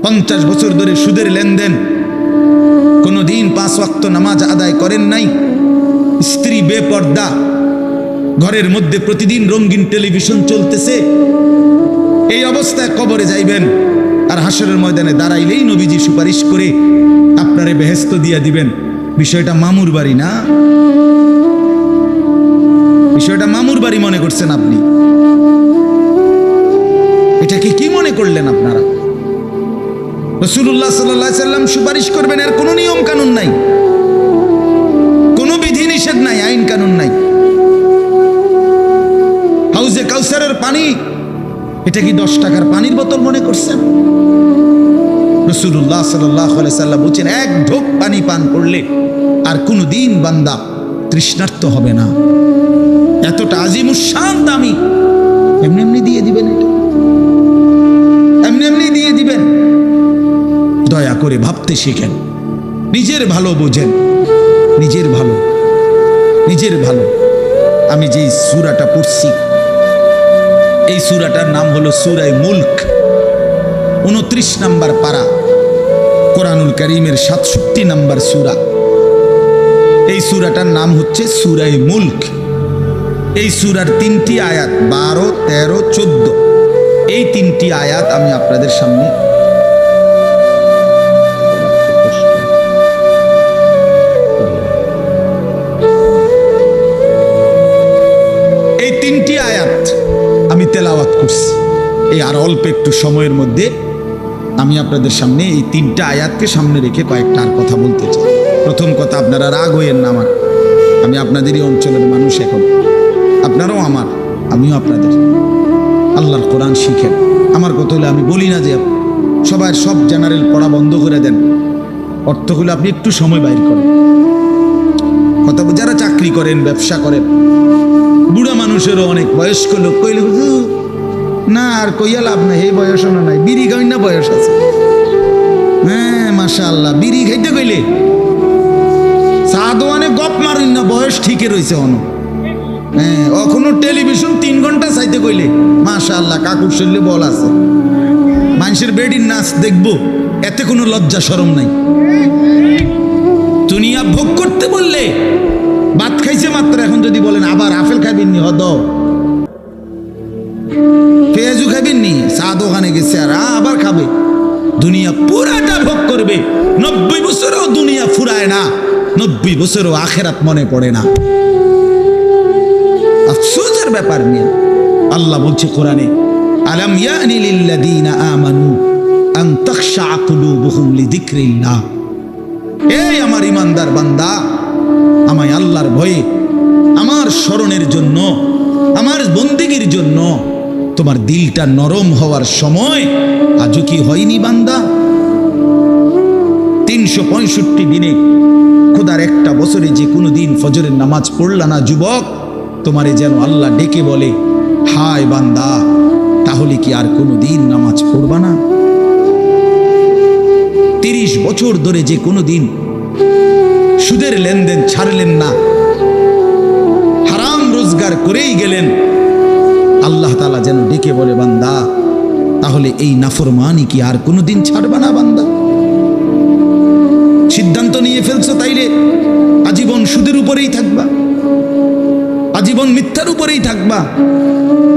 50 বছর ধরে সুদের লেনদেন, কোনদিন 5 ওয়াক্ত নামাজ আদায় করেন নাই, স্ত্রী বেপর্দা, ঘরের মধ্যে প্রতিদিন রঙিন টেলিভিশন চলতেছে, এই অবস্থায় কবরে যাইবেন। আর হাসরের ময়দানে দাঁড়াইলেই নবীজি সুপারিশ করে আপনারে বেহেশত দিয়া দিবেন। বিষয়টা মামুর বাড়ি না, বিষয়টা মামুর বাড়ি মনে করছেন আপনি। এটাকে কি মনে করলেন আপনারা? রাসূলুল্লাহ সাল্লাল্লাহু আলাইহি ওয়াসাল্লাম সুপারিশ করবেন, এর কোনো নিয়ম কানুন নাই, কোনো বিধি নিষেধ নাই, আইন কানুন নাই। হাউজে কাউসারের পানি, এটা কি 10 টাকার পানির বোতল মনে করছেন? রাসূলুল্লাহ সাল্লাল্লাহু আলাইহি ওয়াসাল্লাম বলেন, এক ঢোক পানি পান করলে আর কোনোদিন বান্দা তৃষ্ণার্ত হবে না। এতটা আজিমুস শান দামি, এমনি এমনি দিয়ে দিবেন, এটা এমনি এমনি দিয়ে দিবেন? দয়া করে ভাবতে শিখেন, নিজের ভালো বোঝেন, নিজের ভালো, নিজের ভালো। আমি যে সূরাটা পড়ছি, এই সূরাটার নাম হলো সূরা মুলক, 29 নম্বর পারা, কোরআনুল কারীমের 67 নম্বর সূরা। এই সূরাটার নাম হচ্ছে সূরা মুলক। এই সূরার 3টি আয়াত, 12, 13, 14, এই 3টি আয়াত আমি আপনাদের সামনে আমি তেলাওয়াত করছি। এই আর অল্প একটু সময়ের মধ্যে আমি আপনাদের সামনে এই 3টা আয়াতকে সামনে রেখে কয়েকটা আর কথা বলতে চাই। প্রথম কথা, আপনারা রাগ হইয়েন না আমার, আমি আপনাদেরই অঞ্চলের মানুষ, এখন আপনারাও আমার, আমিও আপনাদের। আল্লাহর কোরআন শিখেন। আমার কথা হলে আমি বলি না যে সবার সব জেনারেল পড়া বন্ধ করে দেন, অর্থ হলে আপনি একটু সময় বাইর করেন। কথা, যারা চাকরি করেন, ব্যবসা করেন, বুড়া মানুষেরও অনেক বয়স্ক লোক কইলে না আর কইয়া লাভ নাই, এই বয়স নাই, বিড়ি খাই না বয়স আছে। হ্যাঁ মাশাআল্লাহ, বিড়ি খাইতে কইলে চা দোয়ানে গপ মারুন না, বয়স ঠিকই রয়েছে অন। হ্যাঁ, এখনো টেলিভিশন 3 ঘন্টা চাইতে কইলে মাশাআল্লাহ, কাকুর শরীরে বল আছে। মানুষের বেডির নাচ দেখবো, এতে কোনো লজ্জা শরম নাই। দুনিয়া ভোগ করতে বললে, ভাত খাইছে মাত্র, এখন যদি বলেন আবার আপেল খাইবেন নি, হদ পেঁয়াজু খাইবেন নি, চা দোকানে গেছে আর আবার খাবে। দুনিয়া পুরাটা ভোগ করবে। 90 বছরেও দুনিয়া ফুরায় না, 90 বছরেও আখেরাত মনে পড়ে না। আফসোসের ব্যাপার নিয়ে আল্লাহ বলছে কোরআনে, আলাম ইয়ানি লিল্লাযীনা আমানু আন তাখশা কুলুবুহুম লিযিকরিল্লাহ। এই আমার ইমানদার বান্দা, আমায় আল্লাহর ভয়ে, আমার স্মরণের জন্য, আমার বন্দেগীর জন্য তোমার দিলটা নরম হওয়ার সময় আজও কি হয়নি বান্দা? 365 দিনে, খোদার একটা বছরে যে কোনো দিন ফজরের নামাজ পড়লা না যুবক, তোমারে যেন আল্লাহ ডেকে বলে, হায় বান্দা, তাহলে কি আর কোনো দিন নামাজ পড়বা না? 30 বছর ধরে যে কোনো দিন সুদের লেনদেন ছাড়লেন না, হারাম রোজগার করেই গেলেন, আল্লাহ তাআলা যেন ডেকে বলে, বান্দা, তাহলে এই নাফরমানি কি আর কোনোদিন ছাড়বা না বান্দা? সিদ্ধান্ত নিয়ে ফেলছো তাইলে আজীবন সুদের উপরেই থাকবা, আজীবন মিথ্যার উপরেই থাকবা।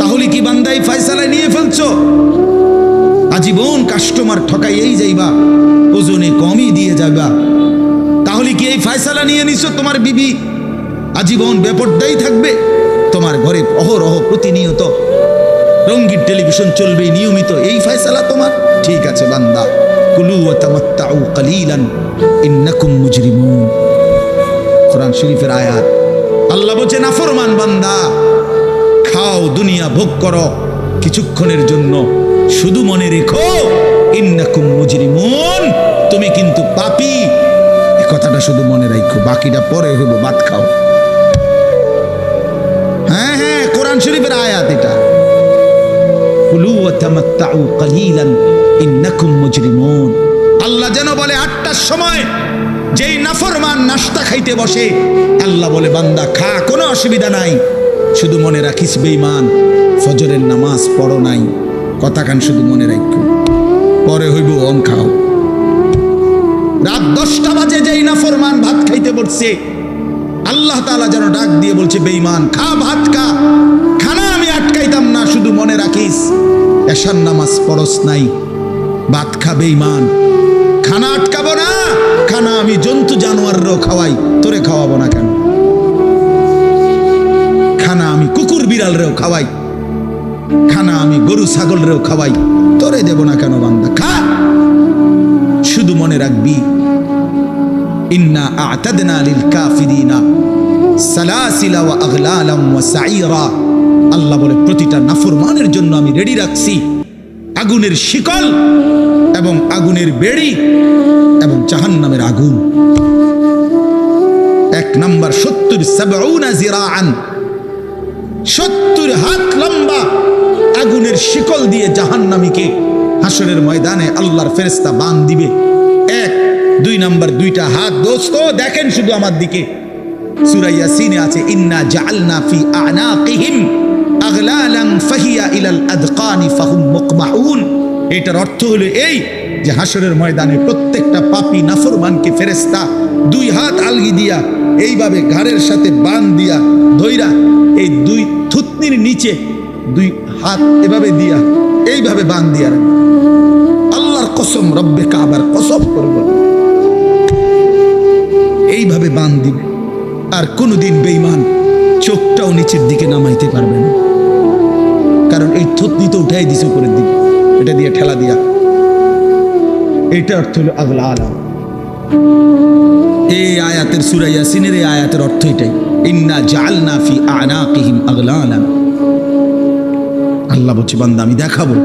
তাহলে কি বান্দা এই ফয়সালা নিয়ে ফেলছো? আজীবন কাস্টমার ঠকাইয়েই যাইবা, ওজনে কমই দিয়ে যাবা। তাহলে কি এই ফয়সালা নিয়ে নিছো তোমার বিবি আজীবন বেপরদাই থাকবে? তোমার তোমার ঘরে অহরহ প্রতিনিয়ত রঙিন টেলিভিশন চলবে নিয়মিত, এই ফয়সালা তোমার? ঠিক আছে বান্দা, কুলু ওয়া তামাত্তাউ কালিলান ইন্নাকুম মুজরিমুন। কোরআন শরীফের আয়াত। আল্লাহ বলছে নাফরমান বান্দা, খাও, দুনিয়া ভোগ করো কিছুক্ষণের জন্য, শুধু মনে রেখো ইন্নাকুম মুজরিমুন, তুমি কিন্তু পাপী। এই কথাটা শুধু মনে রাখো, বাকিটা পরে হইব, ভাত খাও। হ্যাঁ হ্যাঁ, কোরআন শরীফের আয়াত এটা। কুলু ওয়া তামাত্তাউ কালিলান ইন্নাকুম মুজরিমুন। আল্লাহ যেন বলে 8টার সময় যেই নাফরমান নাস্তা খাইতে বসে, আল্লাহ বলে বান্দা খা, কোনো অসুবিধা নাই, শুধু মনে রাখিস বেঈমান ফজরের নামাজ পড়ো নাই। কথাখান শুধু মনে রাখো, পরে হইব অন খাও। রাত 10টা বাজে যেই নাফরমান ভাত খাইতে বসছে, আল্লাহ তাআলা যেন ডাক দিয়ে বলছে বেঈমান খা, ভাত খা, খানা আমি আটকাইতাম না, শুধু মনে রাখিস এশার নামাজ পড়স নাই, ভাত খা বেঈমান। খানা আটকাবো না, খানা আমি জন্তু জানোয়ারও খাওয়াই, তোরে খাওয়াবো না কেন? খানা আমি কুকুর বিড়ালরেও খাওয়াই, খানা আমি গরু ছাগলরেও খাওয়াই, তোরে দেব না কেন বান্দা? খা, শুধু মনে রাখবি ইন্না আ'তাদনা লিল কাফিরিনা সালাসিলা ওয়া আগলালাম ওয়া সাইরা। আল্লাহ বলে প্রতিটা নাফরমানের জন্য আমি রেডি রাখছি আগুনের শিকল এবং আগুনের বেড়ি এবং জাহান্নামের আগুন। 1 নাম্বার 70 জিরাআন, 70 হাত লম্বা আগুনের শিকল দিয়ে জাহান্নামীকে হাসরের ময়দানে আল্লাহর ফেরেশতা বাঁধ দিবে। 1 2 নাম্বার 2টা হাত। দোস্ত দেখেন শুধু আমার দিকে, সূরা ইয়াসিনে আছে ইন্না জাআলনা ফি আ'নাকিহিম আগলালান ফাহিয়া ইলাল আদকানি ফাহুম মুকমাহুন। এটার অর্থ হলো এই যে হাসরের ময়দানে প্রত্যেকটা পাপী নাফরমানকে ফেরেশতা 2 হাত আলগি দিয়া এইভাবে ঘাড়ের সাথে বাঁধ দিয়া ধইরা এই 2 থুতনির নিচে 2 হাত এভাবে দিয়া এইভাবে বাঁধ দিয়া রাখবে। আল্লাহর কসম, রব্বে কাবার কসম করব, এইভাবে বাঁধ দিবে। আর কোনোদিন বেঈমান চোখটাও নিচের দিকে নামাইতে পারবে না, কারণ এই থুতনি তো উঠাই দিছে উপরের দিকে, এটা দিয়ে ঠেলা দিয়া। এটা অর্থ হলো আগলালাম। এই আয়াতের সূরা ইয়াসিনের এই আয়াতের অর্থ এটাই, ইন্না জাআলনা ফি আ'নাকিহিম আগলালান। আল্লাহ বলছে বান্দা আমি দেখাবো।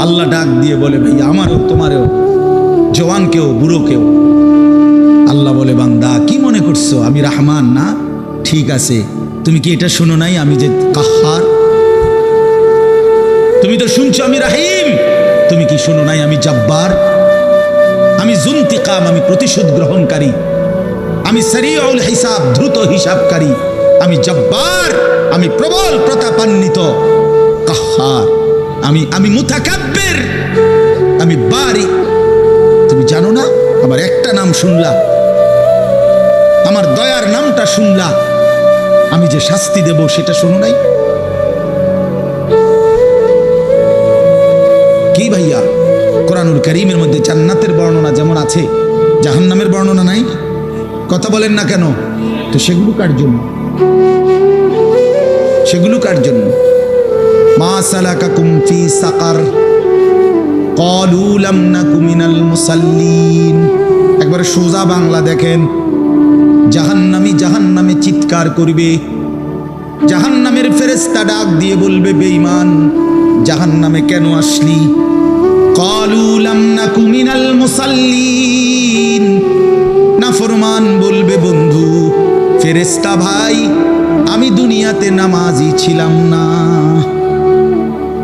আল্লাহ ডাক দিয়ে বলে ভাই আমারও তোমারও, জওয়ানকেও বুড়োকেও। আল্লাহ বলে বান্দা কি মনে করছো আমি রহমান না? ঠিক আছে, তুমি কি এটা শোনো নাই আমি যে কাহ্হার? তুমি তো শুনছো আমি রাহিম, তুমি কি শোনো নাই আমি জব্বার? আমি যুনতিকাম, আমি প্রতিশোধ গ্রহণকারী, আমি সারিউল হিসাব, দ্রুত হিসাবকারী, আমি জব্বার, আমি প্রবল প্রতাপান্বিত, কাহ্হার, আমি মুতাকাব্বির, আমি বারি। তুমি জানো না আমার একটা নাম শুনলা, আমার দয়ার নামটা শুনলা, আমি যে শাস্তি দেব সেটা শোনো নাই? কি ভাইয়া, কোরআনুল কারীমের মধ্যে জান্নাতের বর্ণনা যেমন আছে, জাহান্নামের বর্ণনা নাই? কথা বলেন না কেন? তো সেগুলো কার জন্য? সেগুলো কার জন্য? মা সালাকাকুম ফি সাকার ক্বালু লাম নাকু মিনাল মুসাল্লিন। একবারে সোজা বাংলা দেখেন, জাহান্নামী জাহান্নামে চিৎকার করবে, জাহান্নামের ফেরেশতা ডাক দিয়ে বলবে বেঈমান জাহান্নামে কেন আসলি? ক্বালু লাম নাকু মিনাল মুসাল্লিন। নাফরমান বলবে বন্ধু ফেরেশতা ভাই আমি দুনিয়াতে নামাজি ছিলাম না।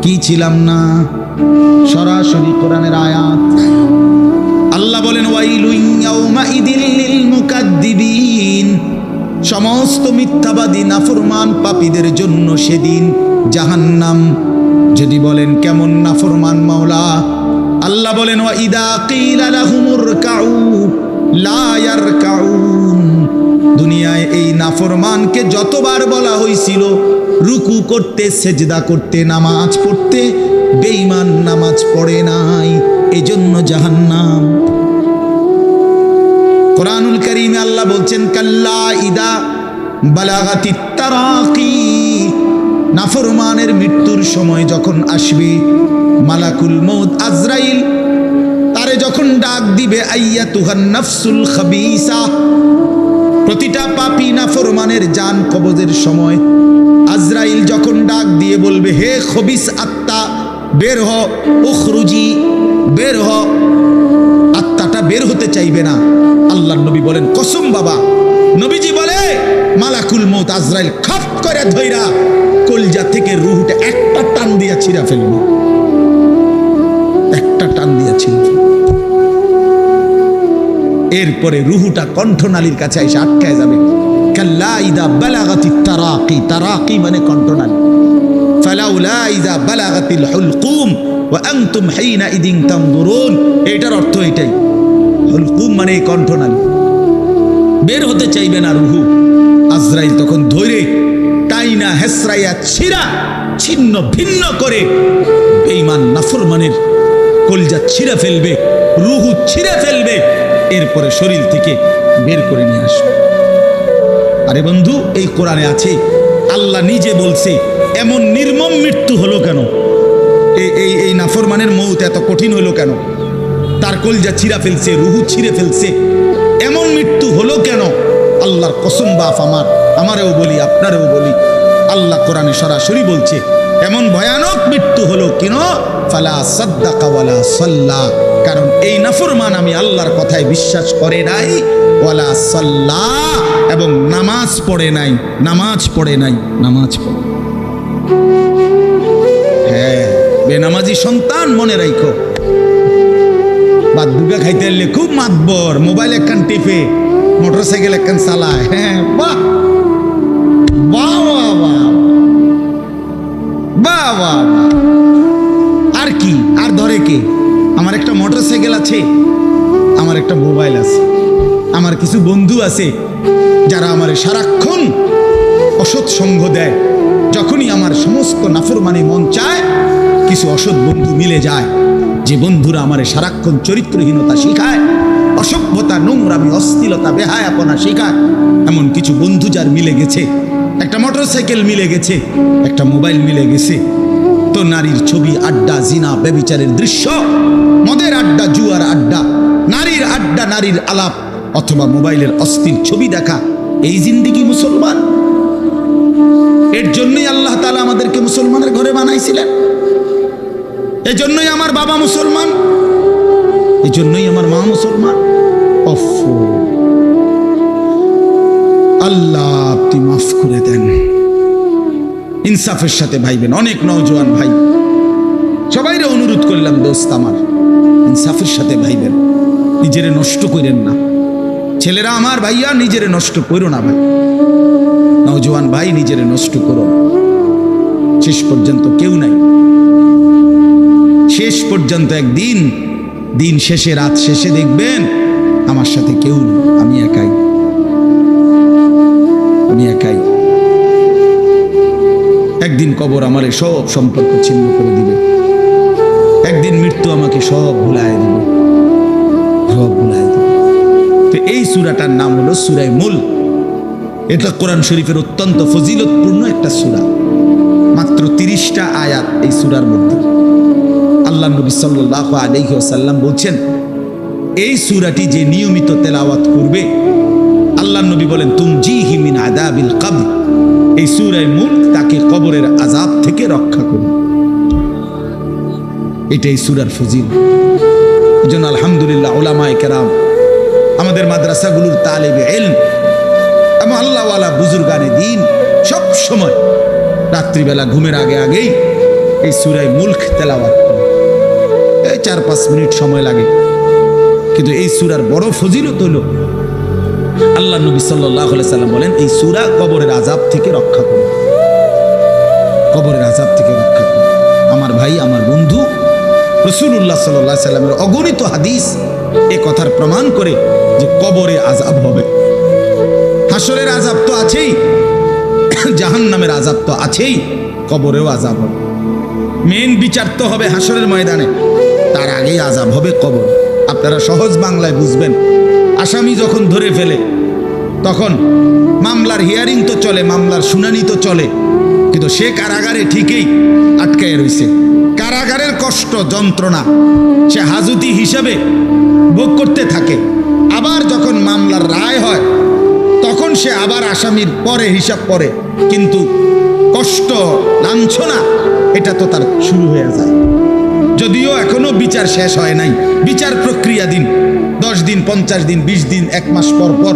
কি ছিলাম না? সরাসরি কোরআনের আয়াত। আল্লাহ বলেন ওয়াইলুন ইয়াউমাইদিল লিল মুকাদ্দিবিন। সমস্ত মিথ্যাবাদী নাফরমান পাপীদের জন্য সেদিন জাহান্নাম। যদি বলেন কেমন নাফরমান মাওলা? আল্লাহ বলেন ওয়া ইদা কিলা লাহুমুর কাউ লা ইয়ারকাউন। দুনিয়ায় এই নাফরমানকে যতবার বলা হয়েছিল রুকু করতে, সেজদা করতে, নামাজ পড়তে, বেঈমান নামাজ পড়ে নাই, এজন্য জাহান্নাম। কোরআনুল কারীমে আল্লাহ বলছেন কাল্লা ইদা বালাগাতিত তারাকি, নাফরমানের মৃত্যুর সময় যখন আসবে, মালাকুল মউত আজরাইল তারে যখন ডাক দিবে, আইয়াতুহান নাফসুল খাবিসা, প্রতিটা পাপী নাফরমানের জান কবজের সময় আজরাইল যখন ডাক দিয়ে বলবে, হে খবিস আত্মা বের হ, উখরুজি বের হ, আত্মাটা বের হতে চাইবে না। আল্লাহর নবী বলেন, কসম বাবা। নবীজি বলে, মালাকুল মউত আজরাইল খপ করে ধইরা কলজা থেকে রূহটা একটা টান দিয়া ছিঁড়া ফেলবে, একটা টান দিয়া ছিঁড়া ফেলবে। এরপরে রূহটা কণ্ঠনালীর কাছে এসে আটকায় যাবে। কাল্লা ইযা বালাগাতিত তারাকি, তারাকি মানে কণ্ঠনালী। ফালাউলা ইযা বালাগাতিল হুলকুম ওয়া আনতুম হিনা ইদিন তানজুরুন, এটার অর্থ এটাই। হুলকুম মানে কণ্ঠনালী, বের হতে চাইবে না রূহ। আজরাইল তখন ধরে টাইনা হেসরাইয়া ছিঁড়া ছিন্ন ভিন্ন করে বেঈমান নাফরমানের কলজা ছিঁড়ে ফেলবে, রূহ ছিঁড়ে ফেলবে, এরপরে শরীর থেকে বের করে নিয়ে আসবে। আরে বন্ধু, এই কোরআনে আছে, আল্লাহ নিজে বলছে এমন নির্মম মৃত্যু হলো কেন, এই নাফরমানের মউত এত কঠিন হলো কেন, তার কলজা ছিঁড়া ফেলছে, রূহ ছিঁড়ে ফেলছে, এমন মৃত্যু হলো কেন? আল্লাহর কসম বাপ আমারেও বলি, আপনারেও বলি, আল্লাহ কোরআনে সরাসরি বলছে এমন ভয়ানক মৃত্যু হলো কেন? ফালা সাদ্দাকা ওয়ালা সাল্লা, কারণ এই নাফরমান আমি আল্লাহর কথায় বিশ্বাস করে নাই, ওয়ালা সাল্লা, এবং নামাজ পড়ে নাই, নামাজ পড়ে নাই, নামাজ পড়ে। হ্যাঁ, বেনামাজি সন্তান মনে রাখো, বাদ দুগা খাইতে এলে খুব মাতবর, মোবাইল একখান টিপে, মোটরসাইকেল একখান চালায়। হ্যাঁ, বাহ বাহ বাহ বাহ বাহ, আর কি, আর ধরে কে? আমার একটা মোটরসাইকেল আছে, আমার একটা মোবাইল আছে, আমার কিছু বন্ধু আছে যারা আমার সারাক্ষণ অসৎ সঙ্গ দেয়। যখনই আমার সমস্ত নাফরমানি মন চায়, কিছু অসৎ বন্ধু মিলে যায়, যে বন্ধুরা আমার সারাক্ষণ চরিত্রহীনতা শিখায়, অসভ্যতা, নোংরামি, অশ্লীলতা, বেহায়াপনা শিখায়। এমন কিছু বন্ধু যার মিলে গেছে, একটা মোটরসাইকেল মিলে গেছে, একটা মোবাইল মিলে গেছে, তো নারীর ছবি, আড্ডা, জিনা, ব্যভিচারের দৃশ্য, মদের আড্ডা, জুয়ার আড্ডা, নারীর আড্ডা, নারীর আলাপ, অথবা মোবাইলের অস্থির ছবি দেখা, এই জিন্দেগি মুসলমান? এর জন্যই আল্লাহ তাআলা আমাদেরকে মুসলমানের ঘরে বানাইছিলেন। এজন্যই আমার বাবা মুসলমান, এজন্যই আমার মা মুসলমান। আল্লাহ আপনি মাফ করে দেন, ইনসাফের সাথে ভাইবেন। অনেক নওজোয়ান ভাই, সবাইরে অনুরোধ করলাম, দোস্ত আমার, ইনসাফের সাথে ভাইবেন, নিজেরে নষ্ট করেন না। ছেলেরা আমার, ভাইয়া নিজেরে নষ্ট করো না ভাই, নওজোয়ান ভাই নিজেরে নষ্ট করো না। শেষ পর্যন্ত কেউ নাই, শেষ পর্যন্ত একদিন, দিন শেষে, রাত শেষে দেখবেন আমার সাথে কেউ নেই, আমি একাই, আমি একাই। একদিন কবর আমারে সব সম্পর্ক ছিন্ন করে দিবে, একদিন মৃত্যু আমাকে সব ভুলায় দিবে, সব ভুলায় দিবে। তো এই সূরাটার নাম হলো সূরা মুলক। এটা কোরআন শরীফের অত্যন্ত ফজিলতপূর্ণ একটা সূরা, মাত্র 30টা আয়াত এই সূরার মধ্যে। আল্লাহ নবী সাল্লাল্লাহু আলাইহি ওয়াসাল্লাম বলছেন, এই সূরাটি যে নিয়মিত তেলাওয়াত করবে, আল্লাহ নবী বলেন, তুমজিহি মিন আযাবিল কবর, এই সূরা মুলক তাকে কবরের আযাব থেকে রক্ষা করবে। এটাই সূরার ফজিলত। এজন্য আলহামদুলিল্লাহ উলামায়ে কেরাম, আমাদের মাদ্রাসাগুলোর তালিবে ইলম এবং আল্লাহওয়ালা বুজুর্গানে দ্বীন সব সময় রাত্রিবেলা ঘুমের আগে আগেই এই সূরা মুলক তেলাওয়াত করে। এই 4-5 মিনিট সময় লাগে, কিন্তু এই সূরার বড় ফজিলত হলো, আল্লাহ নবী সাল্লাল্লাহু আলাইহি সাল্লাম বলেন, এই সূরা কবরের আযাব থেকে রক্ষা করে, কবরের আযাব থেকে রক্ষা করে। আমার ভাই, আমার বন্ধু, রাসূলুল্লাহ সাল্লাল্লাহু আলাইহি সাল্লামের অগণিত হাদিস এ কথার প্রমাণ করে যে কবরে আযাব হবে। হাসরের আযাব তো আছেই, জাহান্নামের আযাব তো আছেই, কবরেও আযাব হবে। মেন বিচার তো হবে হাসরের ময়দানে, তার আগেই আযাব হবে কবর। আপনারা সহজ বাংলায় বুঝবেন, আসামি যখন ধরে ফেলে, তখন মামলার হিয়ারিং তো চলে, মামলার শুনানি তো চলে, কিন্তু সে কারাগারে ঠিকই আটকায় রইছে। কারাগারের কষ্ট যন্ত্রণা সে হাজতি হিসাবে ভোগ করতে থাকে। আবার যখন মামলার রায় হয় তখন সে আবার আসামির পরে হিসাব পরে, কিন্তু কষ্ট লাঞ্ছনা এটা তো তার শুরু হয়ে যায়। যদিও এখনো বিচার শেষ হয় নাই, বিচার প্রক্রিয়া দিন 10 দিন 50 দিন 20 দিন 1 মাস পর পর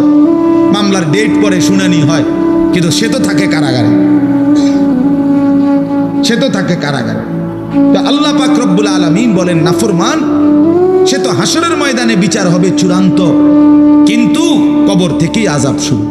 মামলার ডেট পরে শুনানি হয়, কিন্তু সে তো থাকে কারাগারে, সে তো থাকে কারাগারে। তো আল্লাহ পাক রব্বুল আলামিন বলেন নাফরমান সে তো হাসরের ময়দানে বিচার হবে চূড়ান্ত, কিন্তু কবর থেকেই আযাব শুরু।